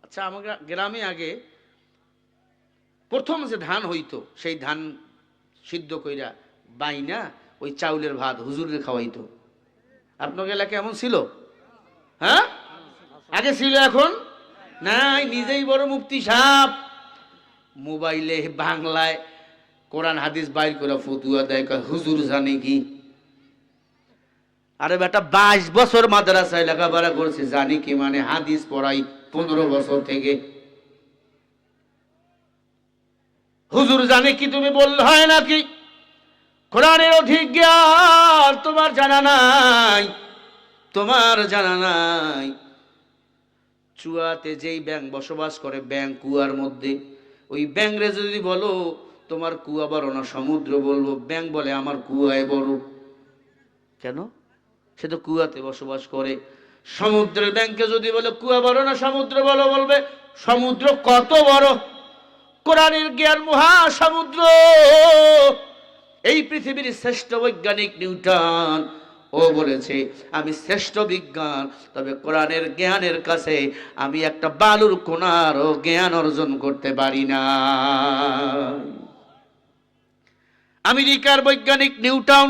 আচ্ছা, আমার গ্রামে আগে প্রথম যে ধান হইতো সেই ধান সিদ্ধ কইরা বাইনা ওই চাউলের ভাত হুজুরকে খাওয়াইতো। আপনার এলাকা এমন ছিল? হ্যাঁ, আগে ছিল, এখন নাই। নিজেই বড় মুফতি সাহেব মোবাইলে বাংলায় কোরআন হাদিস বাইর করে ফতুয়া দেয়, হুজুর জানে কি? আরে বেটা, 22 বছর মাদ্রাসায় লেখাপড়া করছে, জানি কি মানে? হাদিস পড়াই 15 বছর থেকে। হুজুর জানে কি তুমি বললে হয় নাকি? কোরআনের অধিক জ্ঞান তোমার জানা নাই, তোমার জানা নাই। চুয়াতে যেই ব্যাঙ বসবাস করে, ব্যাঙ কুয়ার মধ্যে, ওই ব্যাঙরে যদি বলো তোমার কুয়া বড় না সমুদ্র, বলবো ব্যাঙ বলে আমার কুয়ায় বড়। কেন? সে তো কুয়াতে বসবাস করে। সমুদ্রের ব্যাঙকে যদি বলে কুয়া বড় না সমুদ্র বলো, বলবে সমুদ্র কত বড়। কোরআনের জ্ঞান মহাসমুদ্র। এই পৃথিবীর শ্রেষ্ঠ বৈজ্ঞানিক নিউটন, ও বলেছে আমি শ্রেষ্ঠ বিজ্ঞান, তবে কোরআনের জ্ঞানের কাছে আমি একটা বালুর কোনারও জ্ঞান অর্জন করতে পারি না। আমেরিকার বৈজ্ঞানিক নিউটন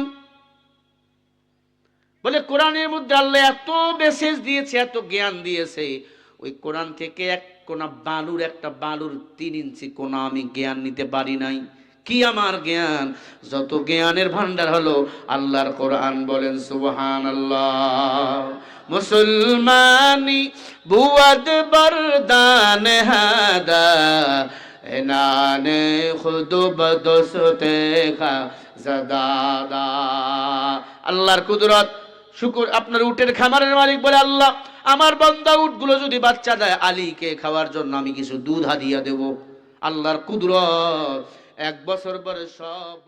বলে কোরআনের মধ্যে আল্লাহ এত মেসেজ দিয়েছে, এত জ্ঞান দিয়েছে, ওই কোরআন থেকে এক কোনা বালুর, একটা বালুর 3 ইঞ্চি কোনা আমি জ্ঞান নিতে পারি নাই। কি আমার জ্ঞান? যত জ্ঞানের ভান্ডার হলো আল্লাহর কোরআন। বলেন সুবহানাল্লাহ। মুসলমানি বুয়াদ বরদান হাদা এনানে খুদ বদসতে খা জাদাদা। আল্লাহর কুদরত, শুকুর। আপনার উটের খামারের মালিক বলে, আল্লাহ, আমার বান্দা উটগুলো যদি বাচ্চা দেয় আলীকে খাওয়ার জন্য আমি কিছু দুধ হাদিয়া দেব। আল্লাহর কুদরত। 1 বছর পরে সব